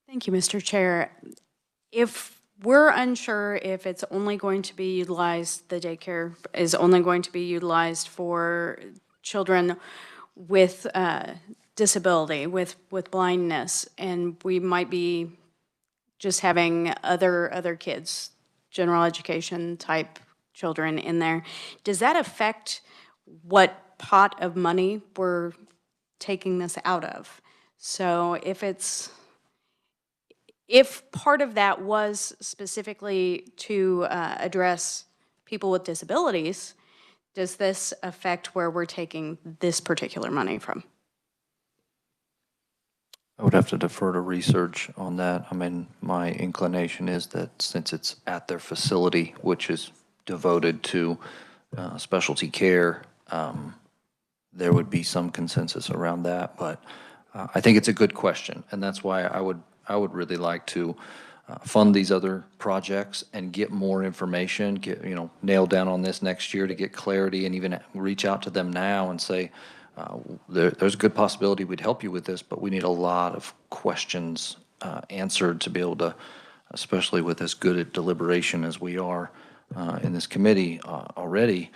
Thank you, Mr. Chair. If we're unsure if it's only going to be utilized, the daycare is only going to be utilized for children with disability, with blindness, and we might be just having other kids, general education type children in there, does that affect what pot of money we're taking this out of? So if part of that was specifically to address people with disabilities, does this affect where we're taking this particular money from? I would have to defer to research on that. I mean, my inclination is that since it's at their facility, which is devoted to specialty care, there would be some consensus around that. But I think it's a good question, and that's why I would really like to fund these other projects and get more information, get nail down on this next year to get clarity, and even reach out to them now and say, there's a good possibility we'd help you with this, but we need a lot of questions answered to be able to, especially with as good a deliberation as we are in this committee already.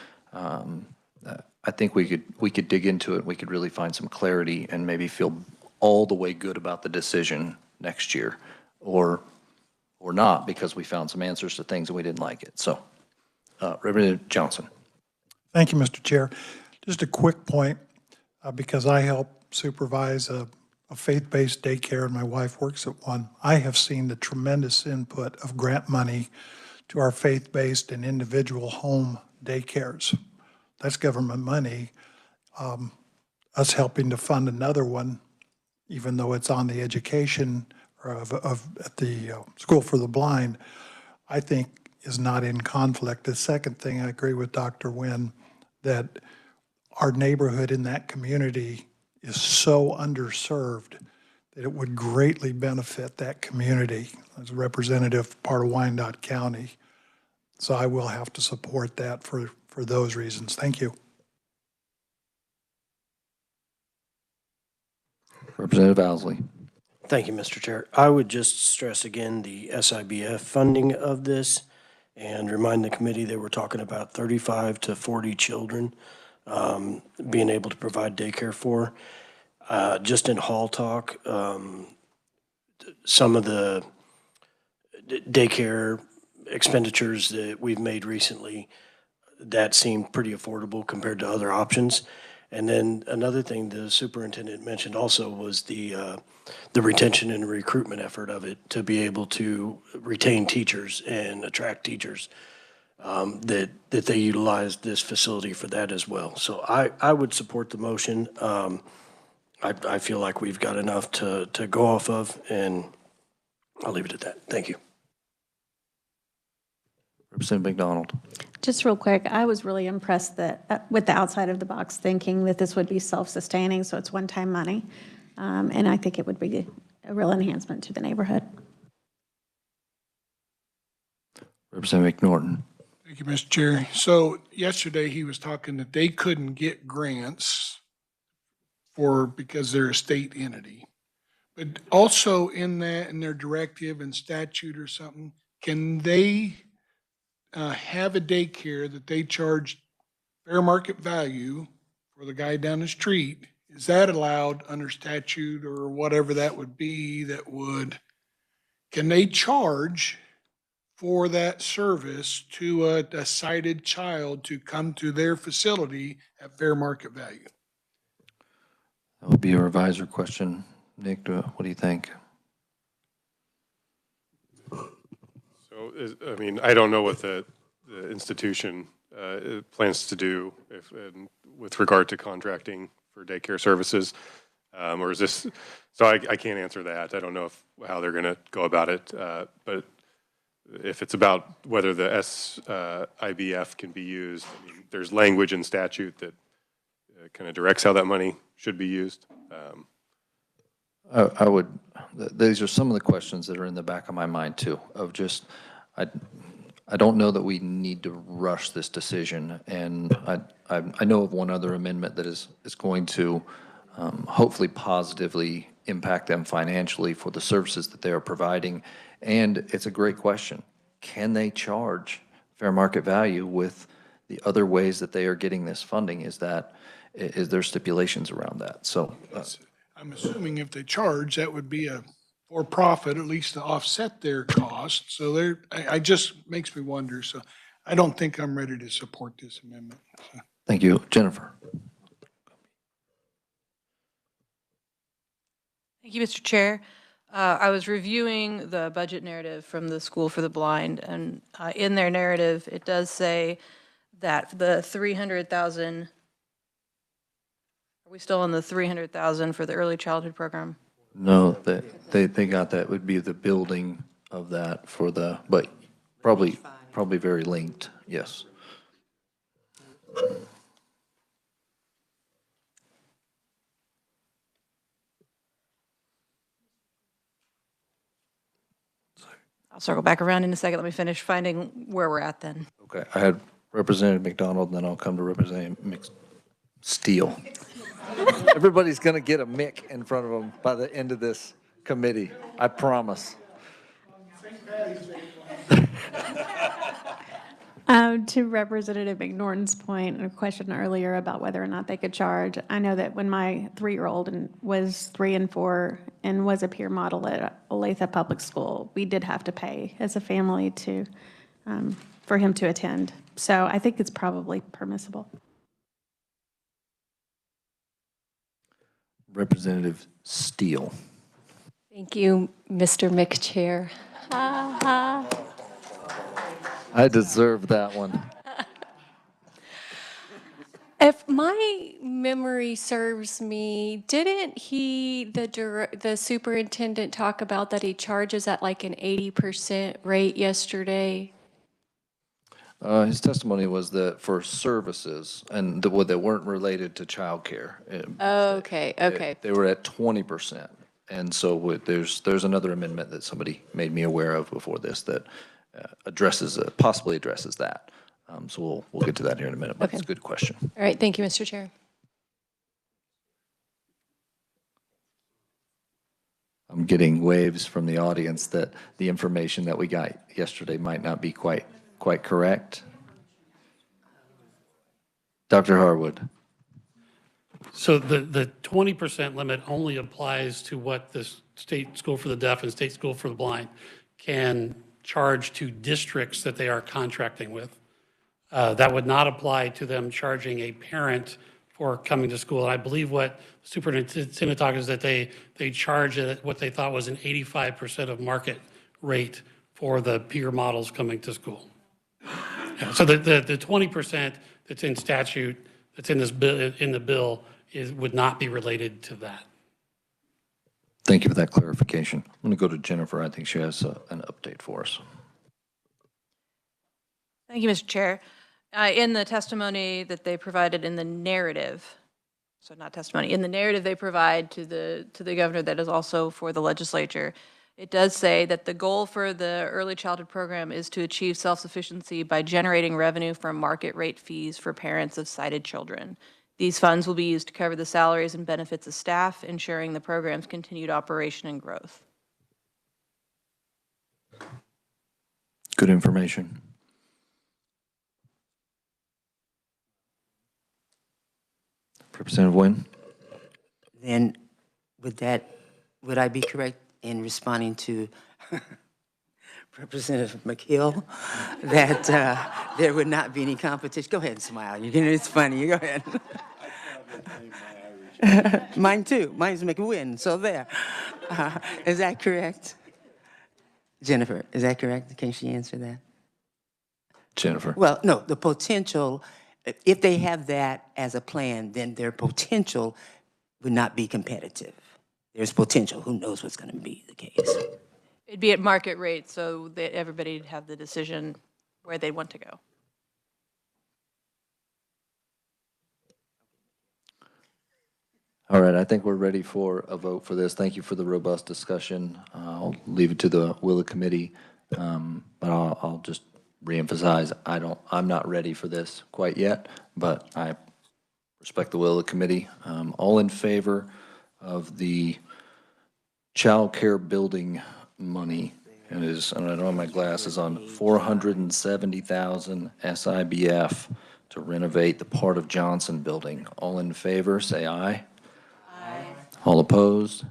I think we could dig into it. We could really find some clarity and maybe feel all the way good about the decision next year, or not, because we found some answers to things and we didn't like it. So, Representative Johnson. Thank you, Mr. Chair. Just a quick point, because I help supervise a faith-based daycare and my wife works at one. I have seen the tremendous input of grant money to our faith-based and individual home daycares. That's government money. Us helping to fund another one, even though it's on the education at the School for the Blind, I think is not in conflict. The second thing, I agree with Dr. Nguyen that our neighborhood in that community is so underserved that it would greatly benefit that community as a representative part of Wyandotte County. So I will have to support that for those reasons. Thank you. Representative Owsley. Thank you, Mr. Chair. I would just stress again the SIBF funding of this and remind the committee that we're talking about 35 to 40 children being able to provide daycare for. Just in hall talk, some of the daycare expenditures that we've made recently, that seemed pretty affordable compared to other options. And then another thing the superintendent mentioned also was the retention and recruitment effort of it to be able to retain teachers and attract teachers, that they utilize this facility for that as well. So I would support the motion. I feel like we've got enough to go off of, and I'll leave it at that. Thank you. Representative McDonald. Just real quick, I was really impressed that, with the outside of the box thinking that this would be self-sustaining, so it's one-time money. And I think it would be a real enhancement to the neighborhood. Representative McNorton. Thank you, Mr. Chair. So yesterday he was talking that they couldn't get grants because they're a state entity. But also in that, in their directive and statute or something, can they have a daycare that they charge fair market value for the guy down the street? Is that allowed under statute or whatever that would be can they charge for that service to a sighted child to come to their facility at fair market value? That would be a revisor question. Nick, what do you think? So, I mean, I don't know what the institution plans to do with regard to contracting for daycare services, or is this, so I can't answer that. I don't know how they're going to go about it, but if it's about whether the SIBF can be used, I mean, there's language in statute that kind of directs how that money should be used. I would, these are some of the questions that are in the back of my mind too, of just, I don't know that we need to rush this decision. And I know of one other amendment that is going to hopefully positively impact them financially for the services that they are providing. And it's a great question. Can they charge fair market value with the other ways that they are getting this funding? Is there stipulations around that? So I'm assuming if they charge, that would be a for-profit, at least to offset their costs. So I just makes me wonder. So I don't think I'm ready to support this amendment. thank you. Jennifer. Thank you, Mr. Chair. I was reviewing the budget narrative from the School for the Blind, and in their narrative, it does say that the 300,000, are we still on the 300,000 for the early childhood program? No, they got that would be the building of that for the, but probably very linked, yes. I'll circle back around in a second. Let me finish finding where we're at then. Okay, I had Representative McDonald, and then I'll come to Representative Steele. Everybody's going to get a Mick in front of them by the end of this committee, I promise. To Representative McNorton's point, and a question earlier about whether or not they could charge, I know that when my 3-year-old was 3 and 4 and was a peer model at Olathe Public School, we did have to pay as a family for him to attend. So I think it's probably permissible. Representative Steele. Thank you, Mr. McChair. I deserve that one. If my memory serves me, didn't the superintendent talk about that he charges at like an 80% rate yesterday? His testimony was that for services and that weren't related to childcare. Okay. They were at 20%. And so there's another amendment that somebody made me aware of before this that possibly addresses that. So we'll get to that here in a minute, but Okay. It's a good question. All right, thank you, Mr. Chair. I'm getting waves from the audience that the information that we got yesterday might not be quite correct. Dr. Harwood. So the 20% limit only applies to what the State School for the Deaf and State School for the Blind can charge to districts that they are contracting with. That would not apply to them charging a parent for coming to school. And I believe what Superintendent talked is that they charge at what they thought was an 85% of market rate for the peer models coming to school. Yeah, so the 20% that's in statute, that's in this bill, in the bill, would not be related to that. Thank you for that clarification. I'm going to go to Jennifer. I think she has an update for us. Thank you, Mr. Chair. In the testimony that they provided in the narrative, so not testimony, in the narrative they provide to the governor that is also for the legislature, it does say that the goal for the early childhood program is to achieve self-sufficiency by generating revenue from market rate fees for parents of sighted children. These funds will be used to cover the salaries and benefits of staff, ensuring the program's continued operation and growth. Good information. Representative Nguyen? Then would I be correct in responding to Representative McHill that there would not be any competition? Go ahead and smile. It's funny. You go ahead. Mine too. Mine's McWin. So there. Is that correct? Jennifer, is that correct? Can she answer that? Jennifer. Well, no, the potential, if they have that as a plan, then their potential would not be competitive. There's potential. Who knows what's going to be the case? It'd be at market rate, so that everybody'd have the decision where they want to go. All right, I think we're ready for a vote for this. Thank you for the robust discussion. I'll leave it to the will of committee, but I'll just reemphasize, I'm not ready for this quite yet, but I respect the will of the committee. All in favor of the child care building money? It is, and I don't have my glasses on, $470,000 SIBF to renovate the part of Johnson building. All in favor, say aye. Aye. All opposed?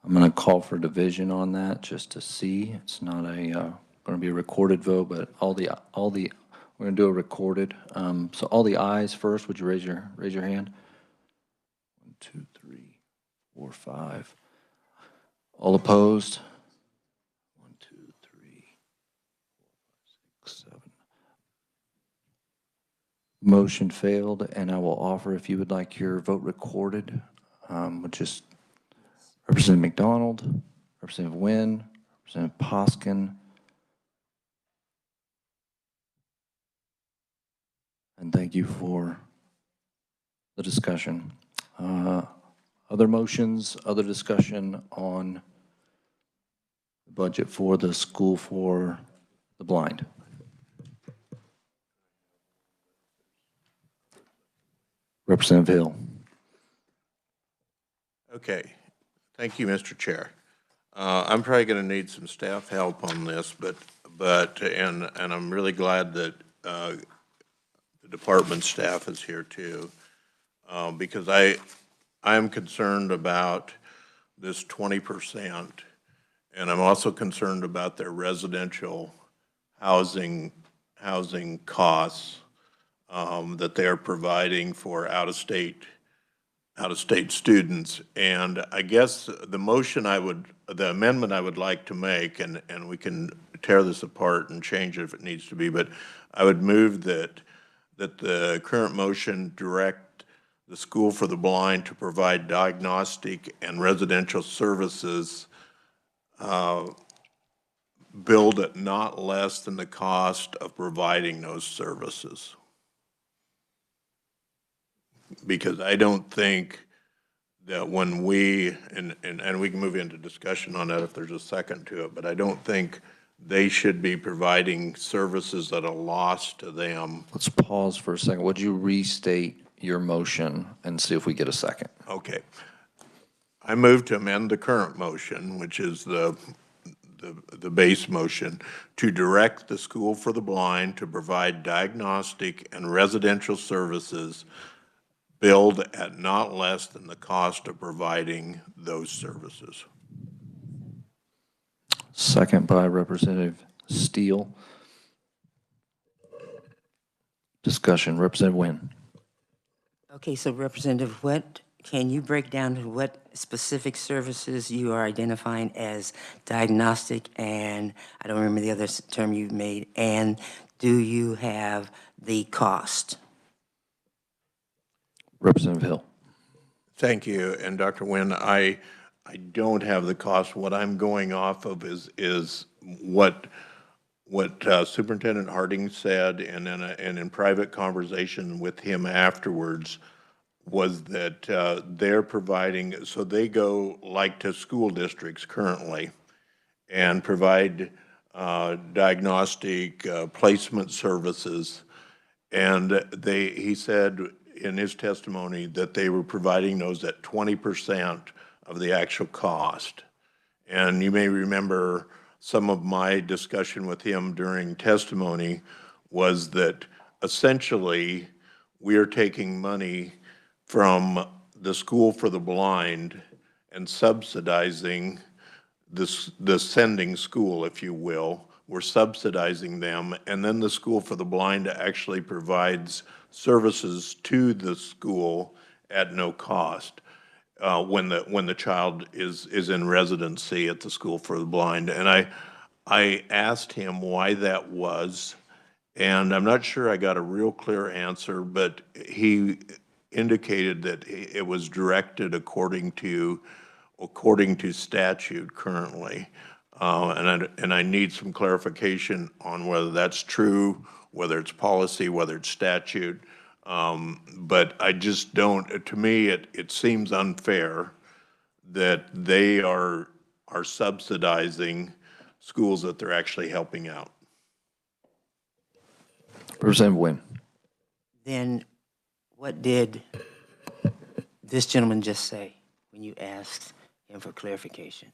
I'm going to call for division on that just to see. It's not a going to be a recorded vote, but all the we're going to do a recorded. So all the ayes first. Would you raise your hand? 1, 2, 3, 4, 5. All opposed? 1, 2, 3, 4, 5, 6, 7. Motion failed, and I will offer, if you would like your vote recorded, which is Representative McDonald, Representative Nguyen, Representative Poskin, and thank you for the discussion. Other motions, other discussion on the budget for the School for the Blind. Representative Hill. Okay. Thank you, Mr. Chair. I'm probably going to need some staff help on this, but I'm really glad that the department staff is here too, because I'm concerned about this 20%, and I'm also concerned about their residential housing costs that they are providing for out-of-state students. And I guess the amendment I would like to make, and we can tear this apart and change it if it needs to be, but I would move that the current motion direct the School for the Blind to provide diagnostic and residential services billed at not less than the cost of providing those services. Because I don't think that when we, and we can move into discussion on that if there's a second to it, but I don't think they should be providing services at a loss to them. Let's pause for a second. Would you restate your motion and see if we get a second? Okay. I move to amend the current motion, which is the base motion, to direct the School for the Blind to provide diagnostic and residential services billed at not less than the cost of providing those services. Second by Representative Steele. Discussion, Representative Wynn. Okay, so Representative, can you break down what specific services you are identifying as diagnostic and, I don't remember the other term you made, and do you have the cost? Representative Hill. Thank you. And Dr. Wynn, I don't have the cost. What I'm going off of is what Superintendent Harding said, and in private conversation with him afterwards, was that they're providing, so they go like to school districts currently and provide diagnostic placement services. And he said in his testimony that they were providing those at 20% of the actual cost. And you may remember some of my discussion with him during testimony was that essentially we are taking money from the School for the Blind and subsidizing the sending school, if you will. We're subsidizing them, and then the School for the Blind actually provides services to the school at no cost when the child is in residency at the School for the Blind. And I asked him why that was, and I'm not sure I got a real clear answer, but he indicated that it was directed according to statute currently. And I need some clarification on whether that's true, whether it's policy, whether it's statute. But I just don't, to me, it seems unfair that they are subsidizing schools that they're actually helping out. Representative Wynn. Then what did this gentleman just say when you asked him for clarification?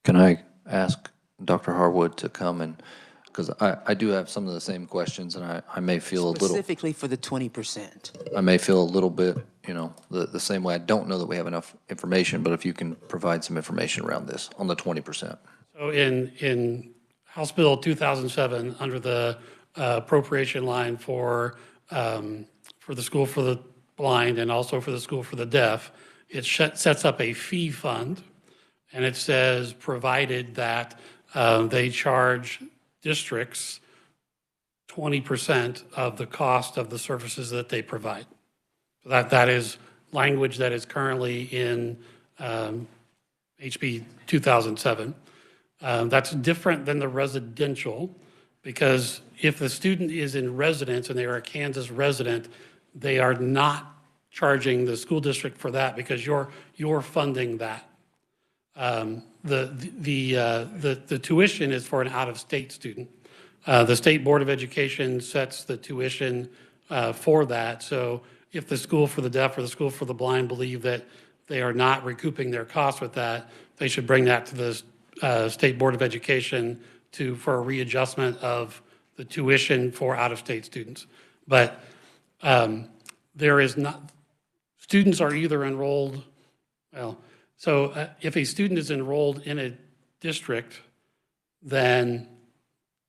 Can I ask Dr. Harwood to come and, because I do have some of the same questions, and I may feel a little. Specifically for the 20%. I may feel a little bit, the same way. I don't know that we have enough information, but if you can provide some information around this on the 20%. So in House Bill 2007, under the appropriation line for the School for the Blind and also for the School for the Deaf, it sets up a fee fund, and it says provided that they charge districts 20% of the cost of the services that they provide. So that is language that is currently in HB 2007. That's different than the residential, because if the student is in residence and they are a Kansas resident, they are not charging the school district for that because you're funding that. The tuition is for an out-of-state student. The State Board of Education sets the tuition for that. So if the School for the Deaf or the School for the Blind believe that they are not recouping their costs with that, they should bring that to the State Board of Education for a readjustment of the tuition for out-of-state students. But there is not, students are either enrolled, so if a student is enrolled in a district, then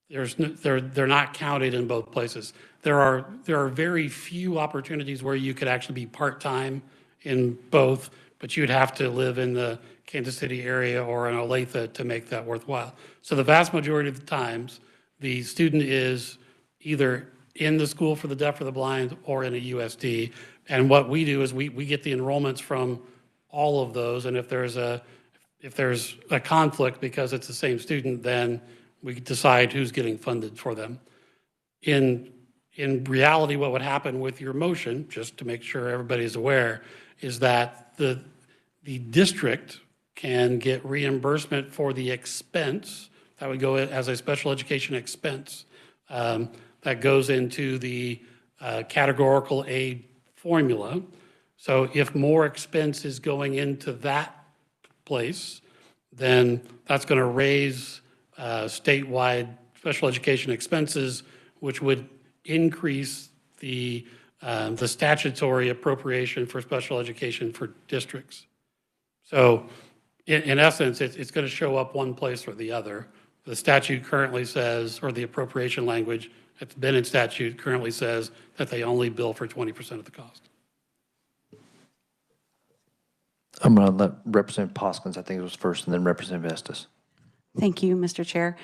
they're not counted in both places. There are very few opportunities where you could actually be part-time in both, but you'd have to live in the Kansas City area or in Olathe to make that worthwhile. So the vast majority of the times, the student is either in the School for the Deaf or the Blind or in a USD. And what we do is we get the enrollments from all of those, and if there's a conflict because it's the same student, then we decide who's getting funded for them. In reality, what would happen with your motion, just to make sure everybody's aware, is that the district can get reimbursement for the expense that would go as a special education expense that goes into the categorical aid formula. So if more expense is going into that place, then that's going to raise statewide special education expenses, which would increase the statutory appropriation for special education for districts. So in essence, it's going to show up one place or the other. The statute currently says, or the appropriation language that's been in statute currently says that they only bill for 20% of the cost. I'm going to let Representative Poskins, I think it was first, and then Representative Estes. Thank you, Mr. Chair.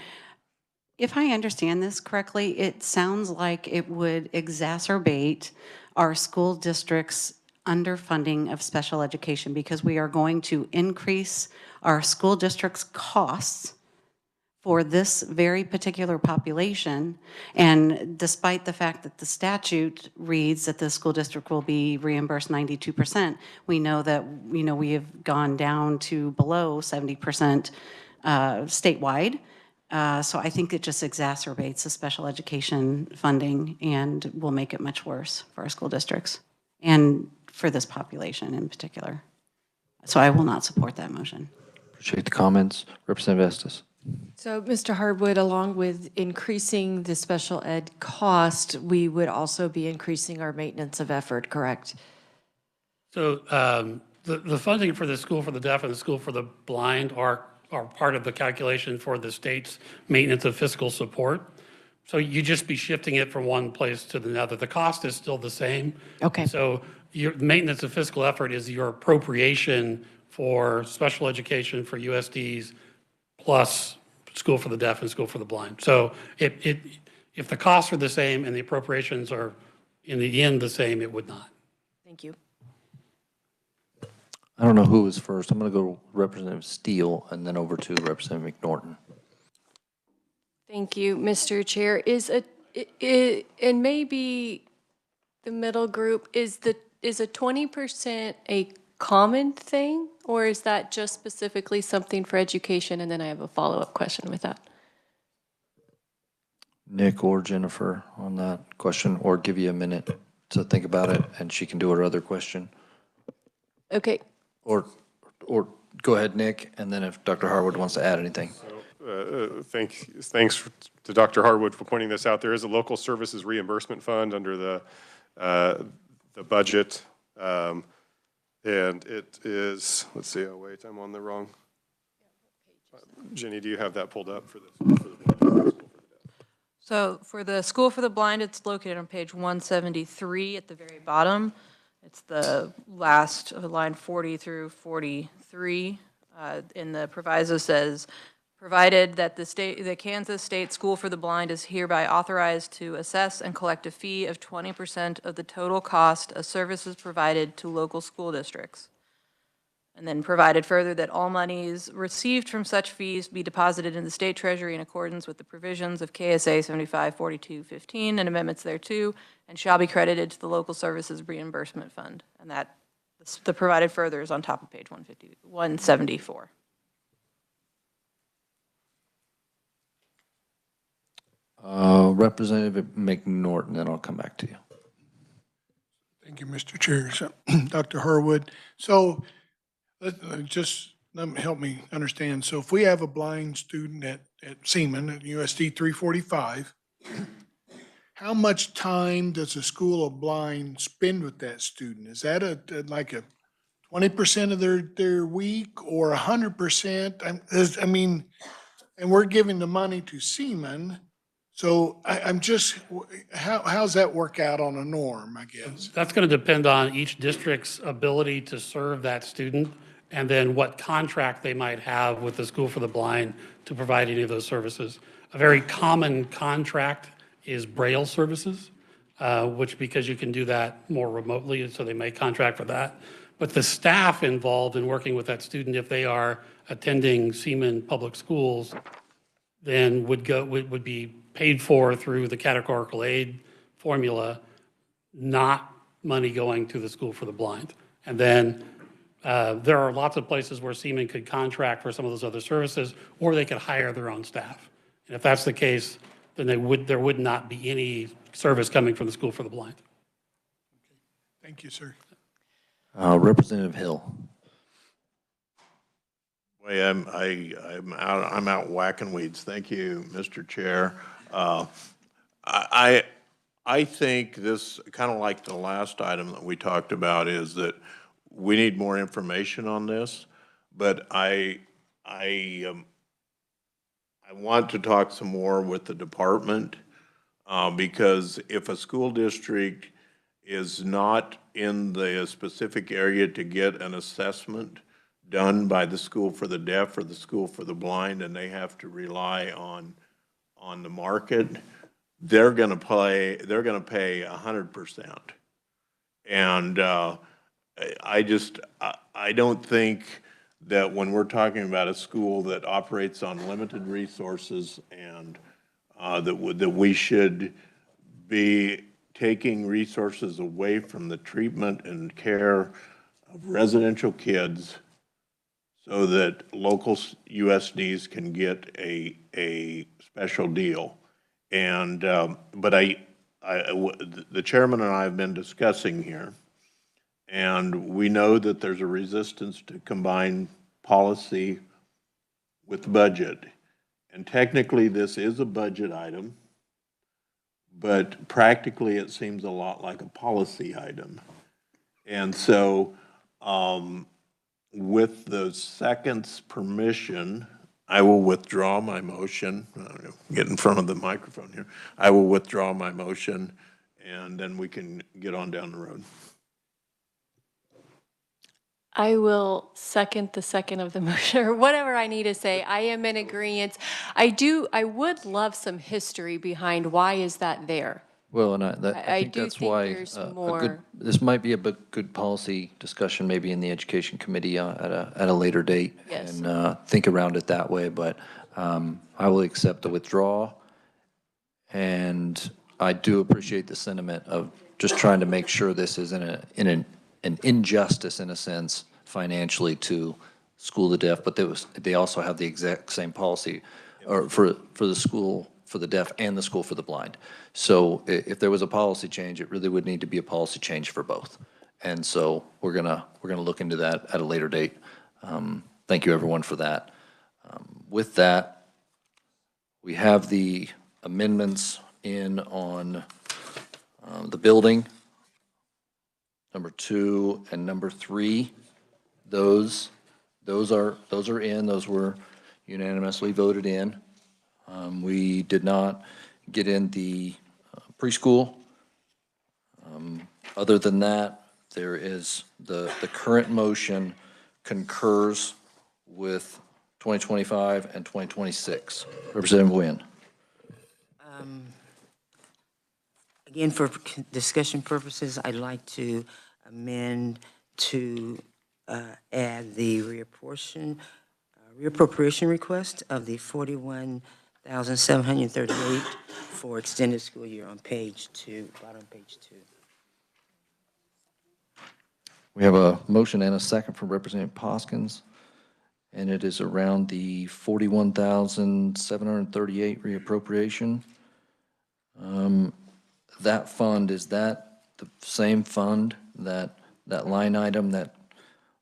If I understand this correctly, it sounds like it would exacerbate our school districts' underfunding of special education because we are going to increase our school districts' costs for this very particular population. And despite the fact that the statute reads that the school district will be reimbursed 92%, we know that we have gone down to below 70% statewide. So I think it just exacerbates the special education funding and will make it much worse for our school districts and for this population in particular. So I will not support that motion. Appreciate the comments. Representative Estes. So, Mr. Harwood, along with increasing the special ed cost, we would also be increasing our maintenance of effort, correct? So the funding for the School for the Deaf and the School for the Blind are part of the calculation for the state's maintenance of fiscal support. So you just be shifting it from one place to another. The cost is still the same. Okay. So your maintenance of fiscal effort is your appropriation for special education for USDs plus School for the Deaf and School for the Blind. So if the costs are the same and the appropriations are in the end the same, it would not. Thank you. I don't know who was first. I'm going to go Representative Steele and then over to Representative McNorton. Thank you, Mr. Chair. And maybe the middle group, is a 20% a common thing, or is that just specifically something for education? And then I have a follow-up question with that. Nick or Jennifer on that question, or give you a minute to think about it, and she can do her other question. Okay. Or go ahead, Nick, and then if Dr. Harwood wants to add anything. Thanks to Dr. Harwood for pointing this out. There is a local services reimbursement fund under the budget. And it is, let's see, oh wait, I'm on the wrong. Jenny, do you have that pulled up for this? So for the School for the Blind, it's located on page 173 at the very bottom. It's the last of line 40 through 43. In the proviso says, provided that the Kansas State School for the Blind is hereby authorized to assess and collect a fee of 20% of the total cost of services provided to local school districts. And then provided further that all monies received from such fees be deposited in the state treasury in accordance with the provisions of KSA 754215 and amendments thereto, and shall be credited to the local services reimbursement fund. And that, the provided further is on top of page 174. Representative McNorton, then I'll come back to you. Thank you, Mr. Chair. So, Dr. Harwood, so help me understand. So if we have a blind student at Seaman at USD 345, how much time does a school of blind spend with that student? Is that like a 20% of their week or 100%? I mean, and we're giving the money to Seaman. So I'm just, how's that work out on a norm, I guess? That's going to depend on each district's ability to serve that student and then what contract they might have with the School for the Blind to provide any of those services. A very common contract is Braille services, which because you can do that more remotely, and so they may contract for that. But the staff involved in working with that student, if they are attending Seaman Public Schools, then would be paid for through the categorical aid formula, not money going to the School for the Blind. And then there are lots of places where Seaman could contract for some of those other services, or they could hire their own staff. And if that's the case, then there would not be any service coming from the School for the Blind. Thank you, sir. Representative Hill. Boy, I'm out whacking weeds. Thank you, Mr. Chair. I, I think this, kind of like the last item that we talked about, is that we need more information on this, but I want to talk some more with the department, because if a school district is not in the specific area to get an assessment done by the School for the Deaf or the School for the Blind, and they have to rely on the market, they're gonna pay 100%. And I don't think that when we're talking about a school that operates on limited resources and that we should be taking resources away from the treatment and care of residential kids so that local USDs can get a special deal. And, but the chairman and I have been discussing here, and we know that there's a resistance to combine policy with budget. And technically, this is a budget item, but practically it seems a lot like a policy item. And so, with the second's permission, I will withdraw my motion. Get in front of the microphone here. I will withdraw my motion, and then we can get on down the road. I will second the second of the motion, or whatever I need to say. I am in agreement. I would love some history behind why is that there? Well, and I I think do that's think why there's a good, more. this might be a good policy discussion, maybe in the Education Committee at a later date. Yes. And think around it that way, but I will accept the withdrawal. And I do appreciate the sentiment of just trying to make sure this isn't an injustice, in a sense, financially to School of the Deaf, but they also have the exact same policy, or for the School for the Deaf and the School for the Blind. So if there was a policy change, it really would need to be a policy change for both. And so we're gonna look into that at a later date. Thank you, everyone, for that. With that, we have the amendments in on the building, number 2 and number 3. Those are in. Those were unanimously voted in. We did not get in the preschool. Other than that, there is the current motion concurs with 2025 and 2026. Representative Nguyen. Again, for discussion purposes, I'd like to amend to add the reappropriation request of the $41,738 for extended school year on page 2, bottom page 2. We have a motion and a second from Representative Poskins, and it is around the $41,738 reappropriation. That fund, is that the same fund, that line item, that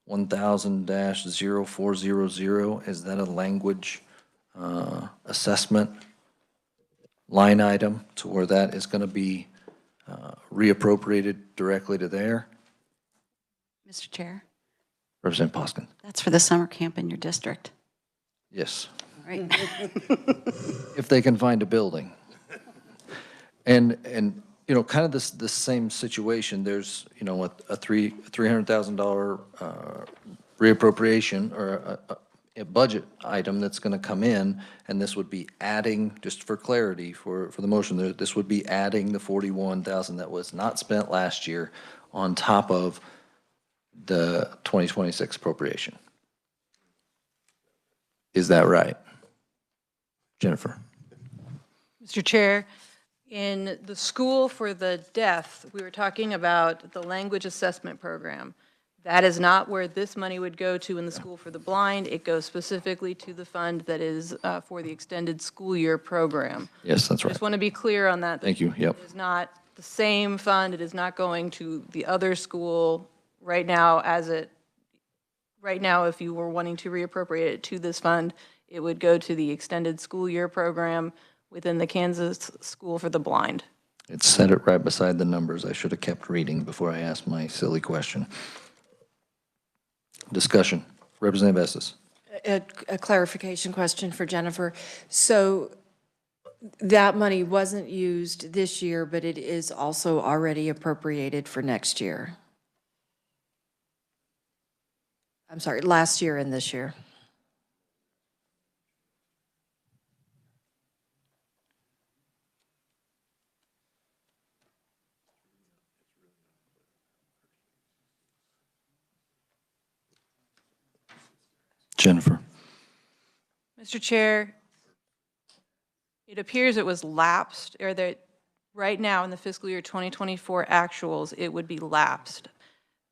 1000-0400, is that a language assessment line item to where that is going to be reappropriated directly to there? Mr. Chair, Representative Poskins. that's for the summer camp in your district. Yes. All right. If they can find a building. And you know, kind of the same situation, there's, you know, a $300,000 reappropriation or a budget item that's going to come in, and this would be adding, just for clarity for the motion, this would be adding the $41,000 that was not spent last year on top of the 2026 appropriation. Is that right? Jennifer? Mr. Chair, in the School for the Deaf, we were talking about the language assessment program. That is not where this money would go to in the School for the Blind. It goes specifically to the fund that is for the extended school year program. Yes, that's I right. just want to be clear on that. Thank you, yep. It is not the same fund. It is not going to the other school right now as it right now, if you were wanting to reappropriate it to this fund, it would go to the extended school year program within the Kansas School for the Blind. It said it right beside the numbers. I should have kept reading before I asked my silly question. Discussion. Representative Estes. A clarification question for Jennifer. So that money wasn't used this year, but it is also already appropriated for next year? I'm sorry, last year and this year. Jennifer. Mr. Chair, it appears it was lapsed, or that right now in the fiscal year 2024 actuals, it would be lapsed,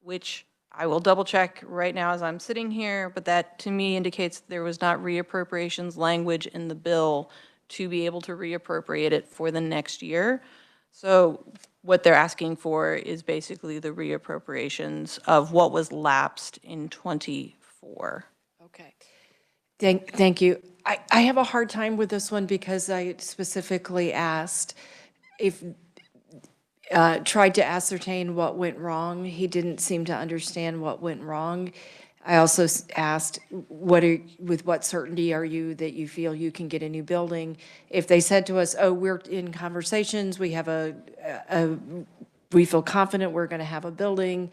which I will double check right now as I'm sitting here, but that to me indicates there was not reappropriations language in the bill to be able to reappropriate it for the next year. So what they're asking for is basically the reappropriations of what was lapsed in '24. Okay. Thank you. I have a hard time with this one because I specifically asked if, tried to ascertain what went wrong. He didn't seem to understand what went wrong. I also asked, with what certainty are you that you feel you can get a new building? If they said to us, oh, we're in conversations, we have we feel confident we're going to have a building,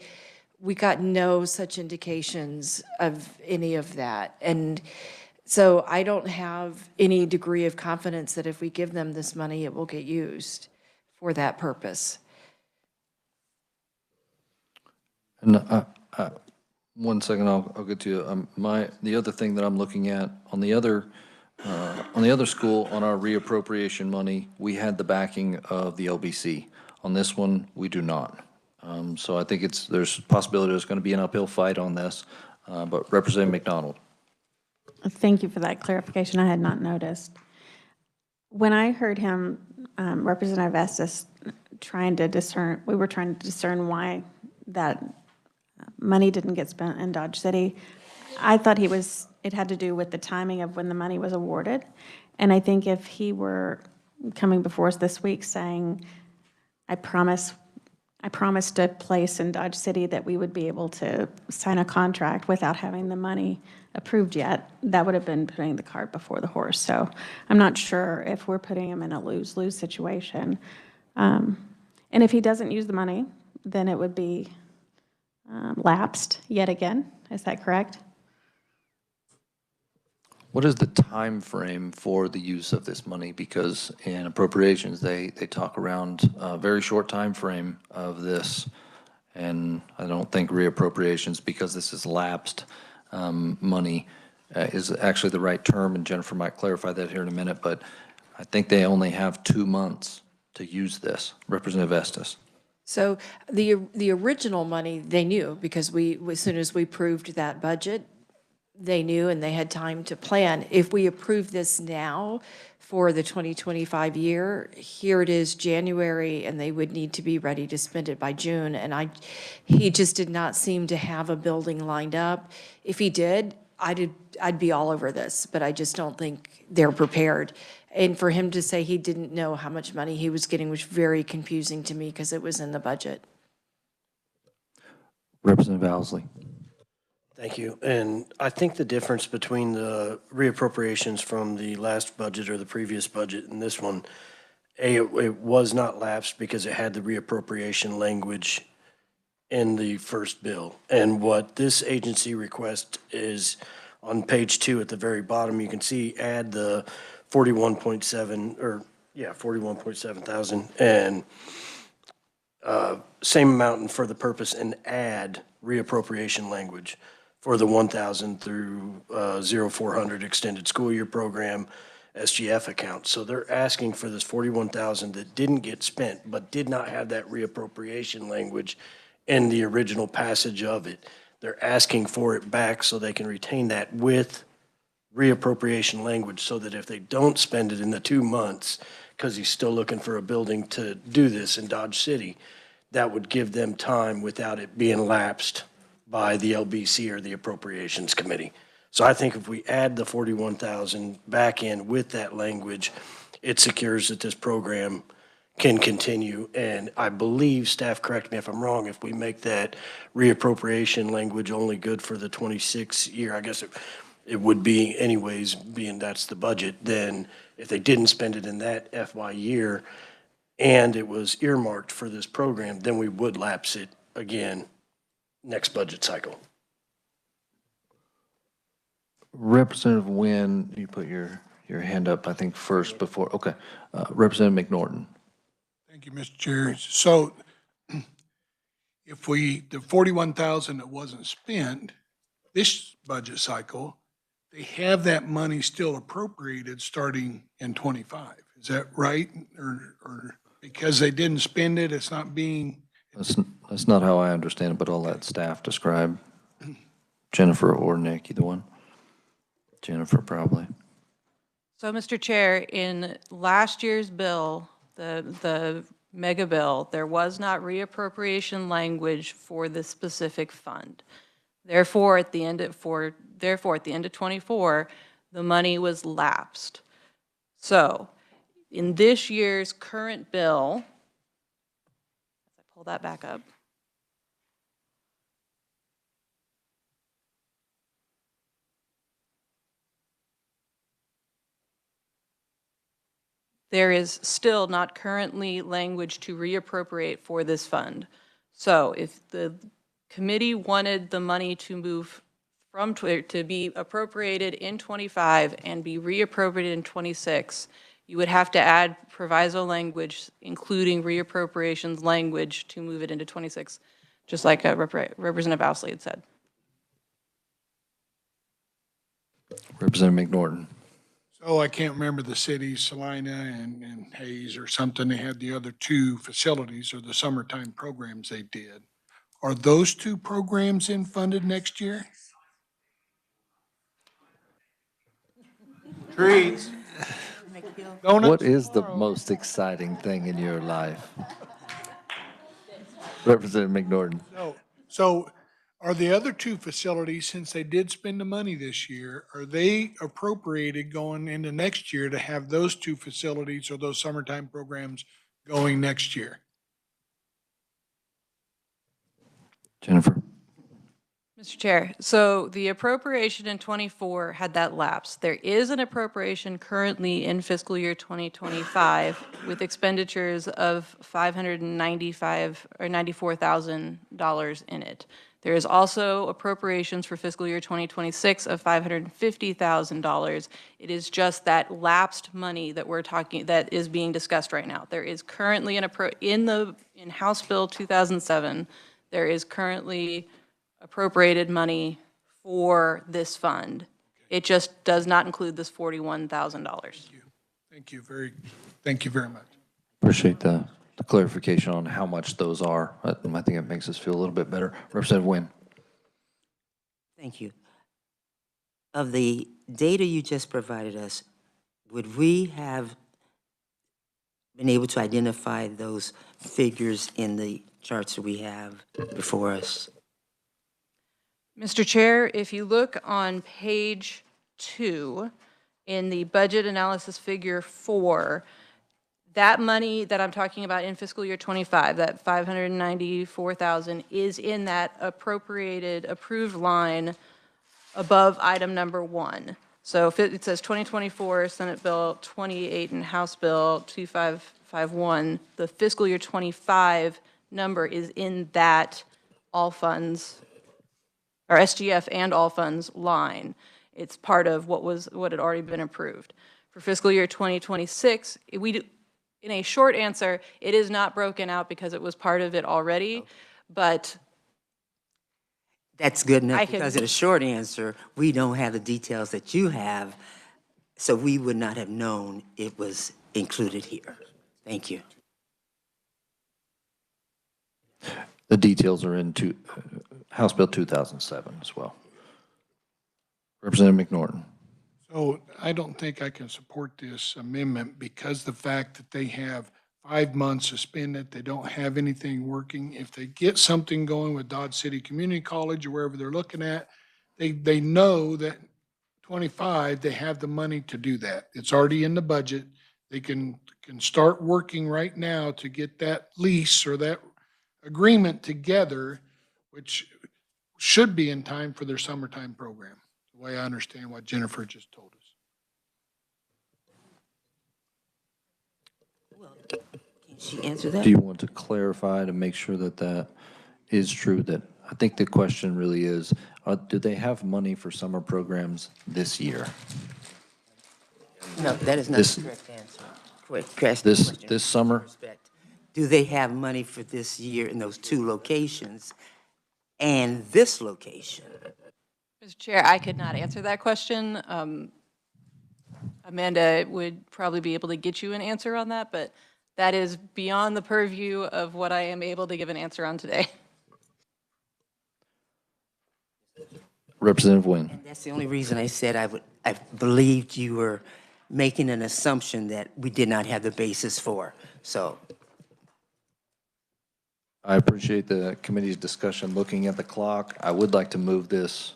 we got no such indications of any of that. And so I don't have any degree of confidence that if we give them this money, it will get used for that purpose. And 1 second, I'll get to you. The other thing that I'm looking at on the other school, on our reappropriation money, we had the backing of the LBC. On this one, we do not. So I think there's a possibility there's going to be an uphill fight on this. But Representative McDonald. Thank you for that clarification. I had not noticed. When I heard him, Representative Estes, we were trying to discern why that money didn't get spent in Dodge City. I thought it had to do with the timing of when the money was awarded. And I think if he were coming before us this week saying, I promised a place in Dodge City that we would be able to sign a contract without having the money approved yet, that would have been putting the cart before the horse. So I'm not sure if we're putting him in a lose-lose situation. And if he doesn't use the money, then it would be lapsed yet again. Is that correct? What is the time frame for the use of this money? Because in appropriations, they talk around a very short time frame of this. And I don't think reappropriations, because this is lapsed money, is actually the right term. And Jennifer might clarify that here in a minute. But I think they only have 2 months to use this. Representative Estes. So the original money, they knew, because as soon as we approved that budget, they knew and they had time to plan. If we approve this now for the 2025 year, here it is January, and they would need to be ready to spend it by June. And he just did not seem to have a building lined up. If he did, I'd be all over this, but I just don't think they're prepared. And for him to say he didn't know how much money he was getting was very confusing to me because it was in the budget. Representative Owsley. Thank you. And I think the difference between the reappropriations from the last budget or the previous budget and this one, it was not lapsed because it had the reappropriation language in the first bill. And what this agency request is on page 2 at the very bottom, you can see add the 41.7 thousand and same amount for the purpose, and add reappropriation language for the 1,000 through 0400 extended school year program SGF account. So they're asking for this 41,000 that didn't get spent but did not have that reappropriation language in the original passage of it. They're asking for it back so they can retain that with reappropriation language, so that if they don't spend it in the 2 months, because he's still looking for a building to do this in Dodge City, that would give them time without it being lapsed by the LBC or the Appropriations Committee. So I think if we add the 41,000 back in with that language, it secures that this program can continue. And I believe, staff, correct me if I'm wrong, if we make that reappropriation language only good for the 26 year, I guess it would be anyways, being that's the budget, then if they didn't spend it in that FY year and it was earmarked for this program, then we would lapse it again next budget cycle. Representative Nguyen, you put your hand up, I think, first before, okay. Representative McNorton. Thank you, Mr. Chair. So if the 41,000 that wasn't spent this budget cycle, they have that money still appropriated starting in 25. Is that right? Or because they didn't spend it, it's not being? That's not how I understand it, but I'll let staff describe. Jennifer or Nick, either one. Jennifer, probably. So, Mr. Chair, in last year's bill, the mega bill, there was not reappropriation language for this specific fund. Therefore, at the end of 24, the money was lapsed. So, in this year's current bill, as I pull that back up, there is still not currently language to reappropriate for this fund. So if the committee wanted the money to move from, to be appropriated in 25 and be reappropriated in 26, you would have to add proviso language, including reappropriations language to move it into 26, just like Representative Ousley had said. Representative McNorton. So I can't remember the cities, Salina and Hayes or something. They had the other two facilities or the summertime programs they did. Are those two programs in funded next year? Treats. What is the most exciting thing in your life? Representative McNorton. So are the other two facilities, since they did spend the money this year, are they appropriated going into next year to have those two facilities or those summertime programs going next year? Jennifer. Mr. Chair, so the appropriation in 24 had that lapse. There is an appropriation currently in fiscal year 2025 with expenditures of $595 or $94,000 in it. There is also appropriations for fiscal year 2026 of $550,000. It is just that lapsed money that we're talking, that is being discussed right now. There is currently in House Bill 2007, there is currently appropriated money for this fund. It just does not include this $41,000. Thank you very much. Appreciate the clarification on how much those are. I think it makes us feel a little bit better. Representative Nguyen. Thank you. Of the data you just provided us, would we have been able to identify those figures in the charts that we have before us? Mr. Chair, if you look on page 2 in the budget analysis figure 4, that money that I'm talking about in fiscal year 25, that $594,000 is in that appropriated, approved line above item number 1. So if it says 2024 Senate Bill 28 and House Bill 2551, the fiscal year 25 number is in that all funds, or SGF and all funds line. It's part of what had already been approved. For fiscal year 2026, in a short answer, it is not broken out because it was part of it already, but that's good enough, because in a short answer, we don't have the details that you have, so we would not have known it was included here. Thank you. The details are in House Bill 2007 as well. Representative McNorton. So I don't think I can support this amendment because the fact that they have 5 months to spend it. They don't have anything working. If they get something going with Dodge City Community College or wherever they're looking at, they know that 25, they have the money to do that. It's already in the budget. They can start working right now to get that lease or that agreement together, which should be in time for their summertime program, the way I understand what Jennifer just told us. Can she answer that? Do you want to clarify to make sure that that is true? That I think the question really is, do they have money for summer programs this year? No, that is not This- the correct answer. Correct question. This summer? Do they have money for this year in those two locations and this location? Mr. Chair, I could not answer that question. Amanda would probably be able to get you an answer on that, but that is beyond the purview of what I am able to give an answer on today. Representative Nguyen. And that's the only reason I said I believed you were making an assumption that we did not have the basis for. So I appreciate the committee's discussion. Looking at the clock, I would like to move this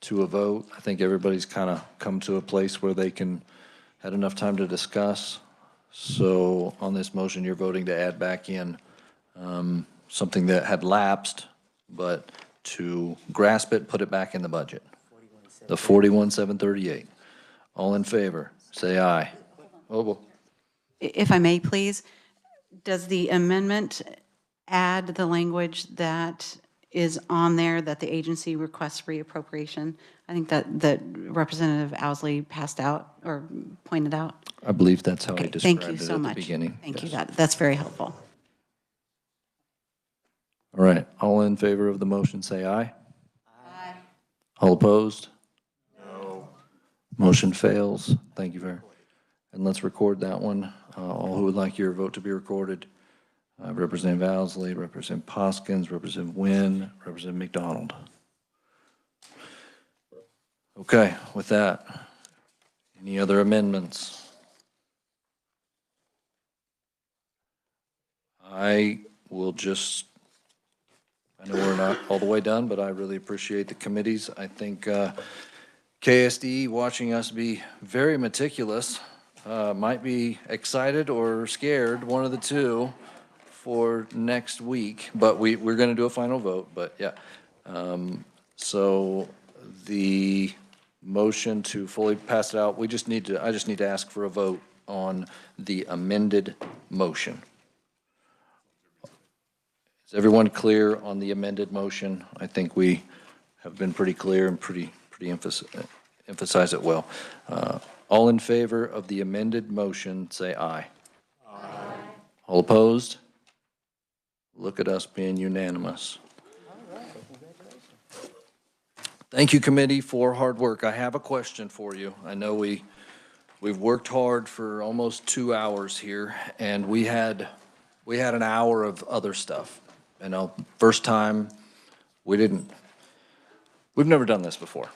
to a vote. I think everybody's kind of come to a place where they had enough time to discuss. So on this motion, you're voting to add back in something that had lapsed, but to grasp it, put it back in the budget. The 41,738. All in favor, say aye. Vogel. If I may, please, does the amendment add the language that is on there that the agency requests reappropriation? I think that Representative Owsley passed out or pointed out. I believe that's how I Okay, described thank you it so at the much. beginning. Thank you, Yes. that's very helpful. All right, all in favor of the motion, say aye. Aye. All opposed? No. Motion fails. Thank you very much. And let's record that one. All who would like your vote to be recorded, Representative Owsley, Representative Poskins, Representative Nguyen, Representative McDonald. Okay, with that, any other amendments? I will just, I know we're not all the way done, but I really appreciate the committees. I think KSDE, watching us be very meticulous, might be excited or scared, one of the two, for next week. But we're going to do a final vote, but yeah. So the motion to fully pass it out, I just need to ask for a vote on the amended motion. Is everyone clear on the amended motion? I think we have been pretty clear and pretty emphasize it well. All in favor of the amended motion, say aye. Aye. All opposed? Look at us being unanimous. Thank you, committee, for hard work. I have a question for you. I know we've worked hard for almost 2 hours here, and we had an hour of other stuff. You know, first time, we've never done this before,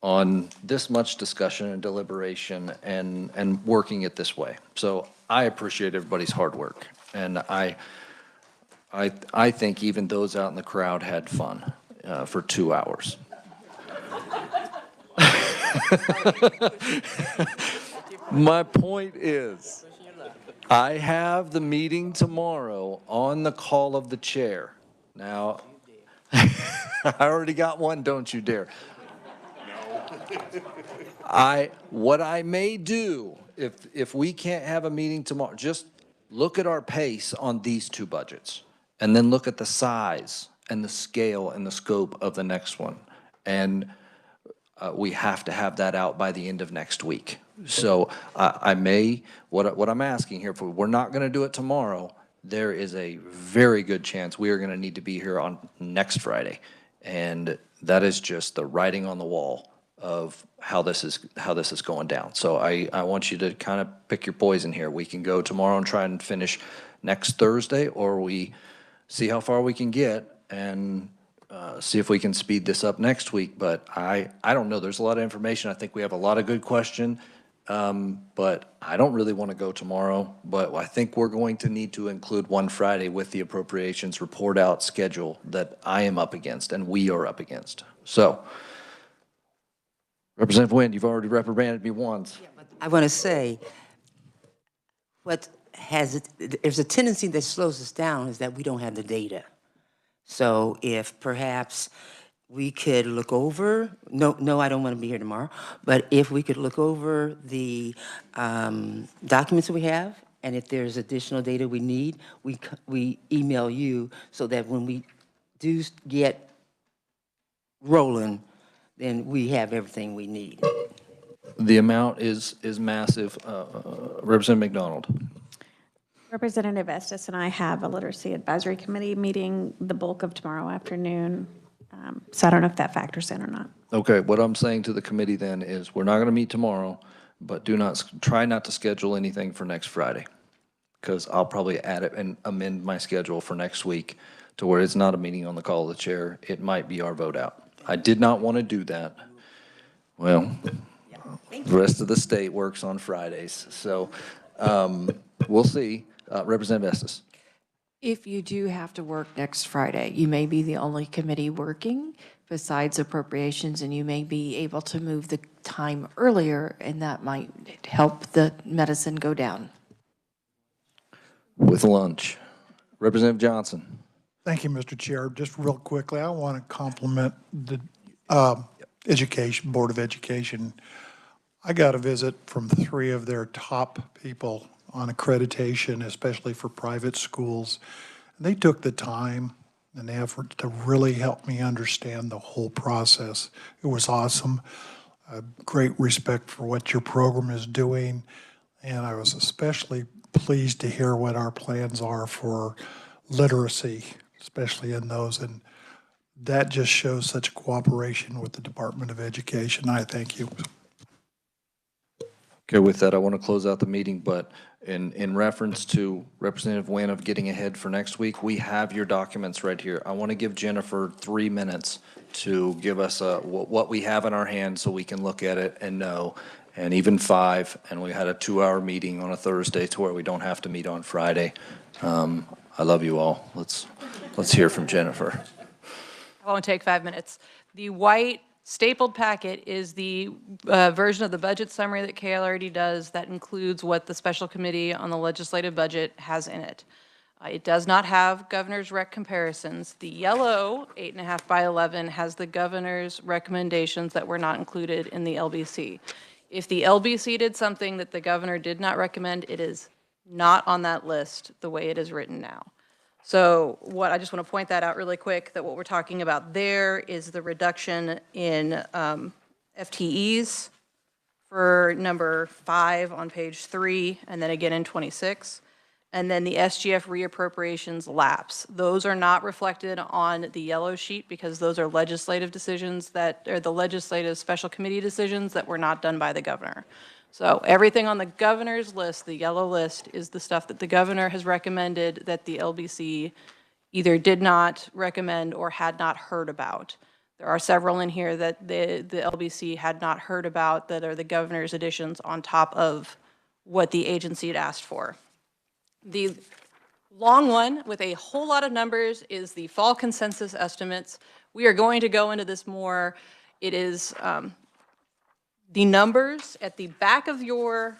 on this much discussion and deliberation and working it this way. So I appreciate everybody's hard work, and I think even those out in the crowd had fun for 2 hours. My point is, I have the meeting tomorrow on the call of the chair. Now, I already got one, don't you dare. What I may do, if we can't have a meeting tomorrow, just look at our pace on these two budgets, and then look at the size and the scale and the scope of the next one. And we have to have that out by the end of next week. So what I'm asking here, we're not going to do it tomorrow. There is a very good chance we are going to need to be here on next Friday. And that is just the writing on the wall of how this is going down. So I want you to kind of pick your poison here. We can go tomorrow and try and finish next Thursday, or we see how far we can get and see if we can speed this up next week. But I don't know. There's a lot of information. I think we have a lot of good questions. but I don't really want to go tomorrow, but I think we're going to need to include one Friday with the appropriations report out schedule that I am up against and we are up against. So, Representative Wynn, you've already reprimanded me once. I want to say, there's a tendency that slows us down is that we don't have the data. So if perhaps we could look over, no, I don't want to be here tomorrow, but if we could look over the documents that we have, and if there's additional data we need, we email you so that when we do get rolling, then we have everything we need. The amount is massive. Representative McDonald. Representative Estes and I have a literacy advisory committee meeting the bulk of tomorrow afternoon. So I don't know if that factors in or not. Okay, what I'm saying to the committee then is we're not going to meet tomorrow, but try not to schedule anything for next Friday, because I'll probably add it and amend my schedule for next week to where it's not a meeting on the call of the chair. It might be our vote out. I did not want to do that. Well, the rest of the state works on Fridays, so we'll see. Representative Estes. If you do have to work next Friday, you may be the only committee working besides appropriations, and you may be able to move the time earlier, and that might help the medicine go down. With lunch. Representative Johnson. Thank you, Mr. Chair. Just real quickly, I want to compliment the Board of Education. I got a visit from 3 of their top people on accreditation, especially for private schools. And they took the time and the effort to really help me understand the whole process. It was awesome. Great respect for what your program is doing. And I was especially pleased to hear what our plans are for literacy, especially in those. And that just shows such cooperation with the Department of Education. I thank you. Okay, with that, I want to close out the meeting, but in reference to Representative Wynn of getting ahead for next week, we have your documents right here. I want to give Jennifer 3 minutes to give us what we have in our hands so we can look at it and know, and even 5, and we had a 2-hour meeting on a Thursday to where we don't have to meet on Friday. I love you all. Let's hear from Jennifer. I won't take 5 minutes. The white stapled packet is the version of the budget summary that KLRD does that includes what the special committee on the legislative budget has in it. It does not have governor's rec comparisons. The yellow 8.5 by 11 has the governor's recommendations that were not included in the LBC. If the LBC did something that the governor did not recommend, it is not on that list the way it is written now. So I just want to point that out really quick, that what we're talking about there is the reduction in FTEs for number 5 on page 3, and then again in 26. And then the SGF reappropriations lapse. Those are not reflected on the yellow sheet because those are legislative decisions that are the legislative special committee decisions that were not done by the governor. So everything on the governor's list, the yellow list, is the stuff that the governor has recommended that the LBC either did not recommend or had not heard about. There are several in here that the LBC had not heard about that are the governor's additions on top of what the agency had asked for. The long one with a whole lot of numbers is the fall consensus estimates. We are going to go into this more. It is the numbers at the back of your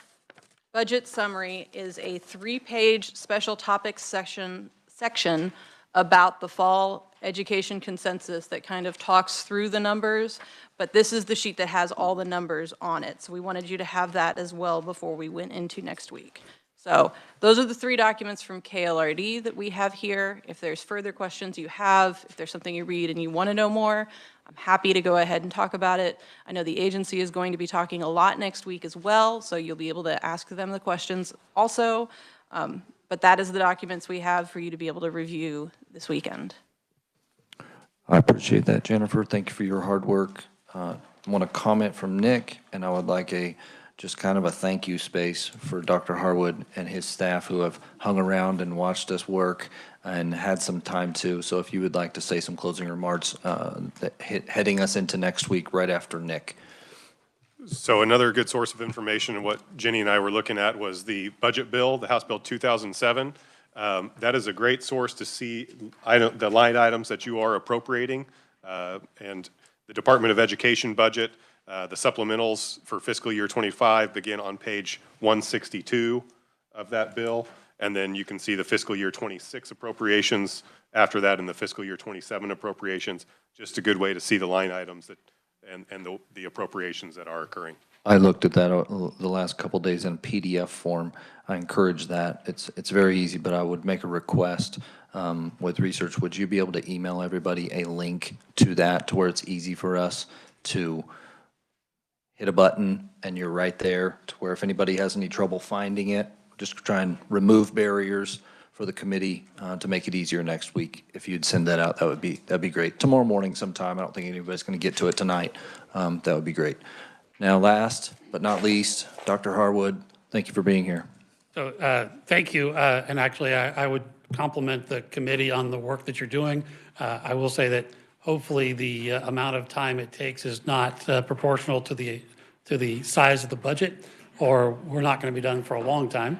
budget summary is a 3-page special topics section about the fall education consensus that kind of talks through the numbers, but this is the sheet that has all the numbers on it. So we wanted you to have that as well before we went into next week. So those are the 3 documents from KLRD that we have here. If there's further questions you have, if there's something you read and you want to know more, I'm happy to go ahead and talk about it. I know the agency is going to be talking a lot next week as well, so you'll be able to ask them the questions also. But that is the documents we have for you to be able to review this weekend. I appreciate that, Jennifer. Thank you for your hard work. I want a comment from Nick, and I would like just kind of a thank you space for Dr. Harwood and his staff who have hung around and watched us work and had some time too. So if you would like to say some closing remarks heading us into next week right after Nick. So another good source of information and what Jenny and I were looking at was the budget bill, the House Bill 2007. That is a great source to see the line items that you are appropriating, and the Department of Education budget, the supplementals for fiscal year 25 begin on page 162 of that bill, and then you can see the fiscal year 26 appropriations after that and the fiscal year 27 appropriations. Just a good way to see the line items that and the appropriations that are occurring. I looked at that the last couple days in PDF form. I encourage that. It's very easy, but I would make a request with research. Would you be able to email everybody a link to that to where it's easy for us to hit a button and you're right there, to where if anybody has any trouble finding it, just try and remove barriers for the committee to make it easier next week. If you'd send that out, that'd be great. Tomorrow morning sometime. I don't think anybody's going to get to it tonight. That would be great. Now, last but not least, Dr. Harwood, thank you for being here. So thank you. And actually, I would compliment the committee on the work that you're doing. I will say that hopefully the amount of time it takes is not proportional to the size of the budget, or we're not going to be done for a long time.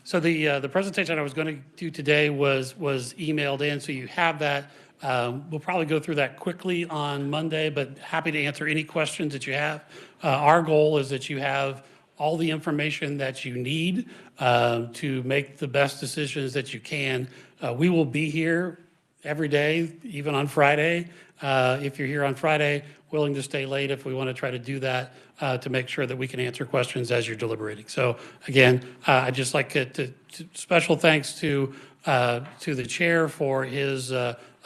So the presentation I was going to do today was emailed in, so you have that. We'll probably go through that quickly on Monday, but happy to answer any questions that you have. Our goal is that you have all the information that you need to make the best decisions that you can. We will be here every day, even on Friday. If you're here on Friday, willing to stay late if we want to try to do that to make sure that we can answer questions as you're deliberating. So again, I'd just like to special thanks to the chair for his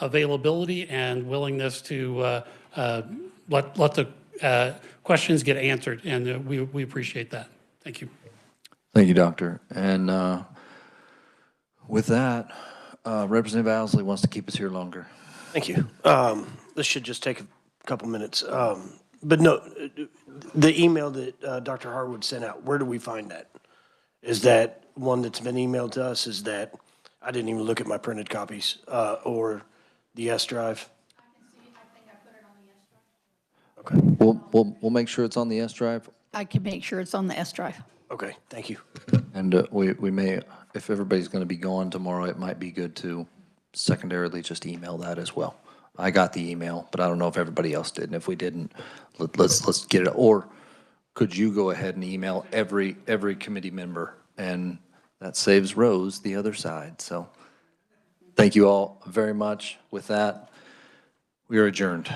availability and willingness to let the questions get answered, and we appreciate that. Thank you. Thank you, Doctor. And with that, Representative Owsley wants to keep us here longer. Thank you. This should just take a couple minutes. But no, the email that Dr. Harwood sent out, where do we find that? Is that one that's been emailed to us? Is that, I didn't even look at my printed copies, or the S drive? I can see, I think I put it on the S drive. Okay. We'll make sure it's on the S drive. I can make sure it's on the S drive. Okay, thank you. And we may, if everybody's going to be gone tomorrow, it might be good to secondarily just email that as well. I got the email, but I don't know if everybody else did. And if we didn't, let's get it. Or could you go ahead and email every committee member, and that saves Rose the other side. So thank you all very much. With that, we are adjourned.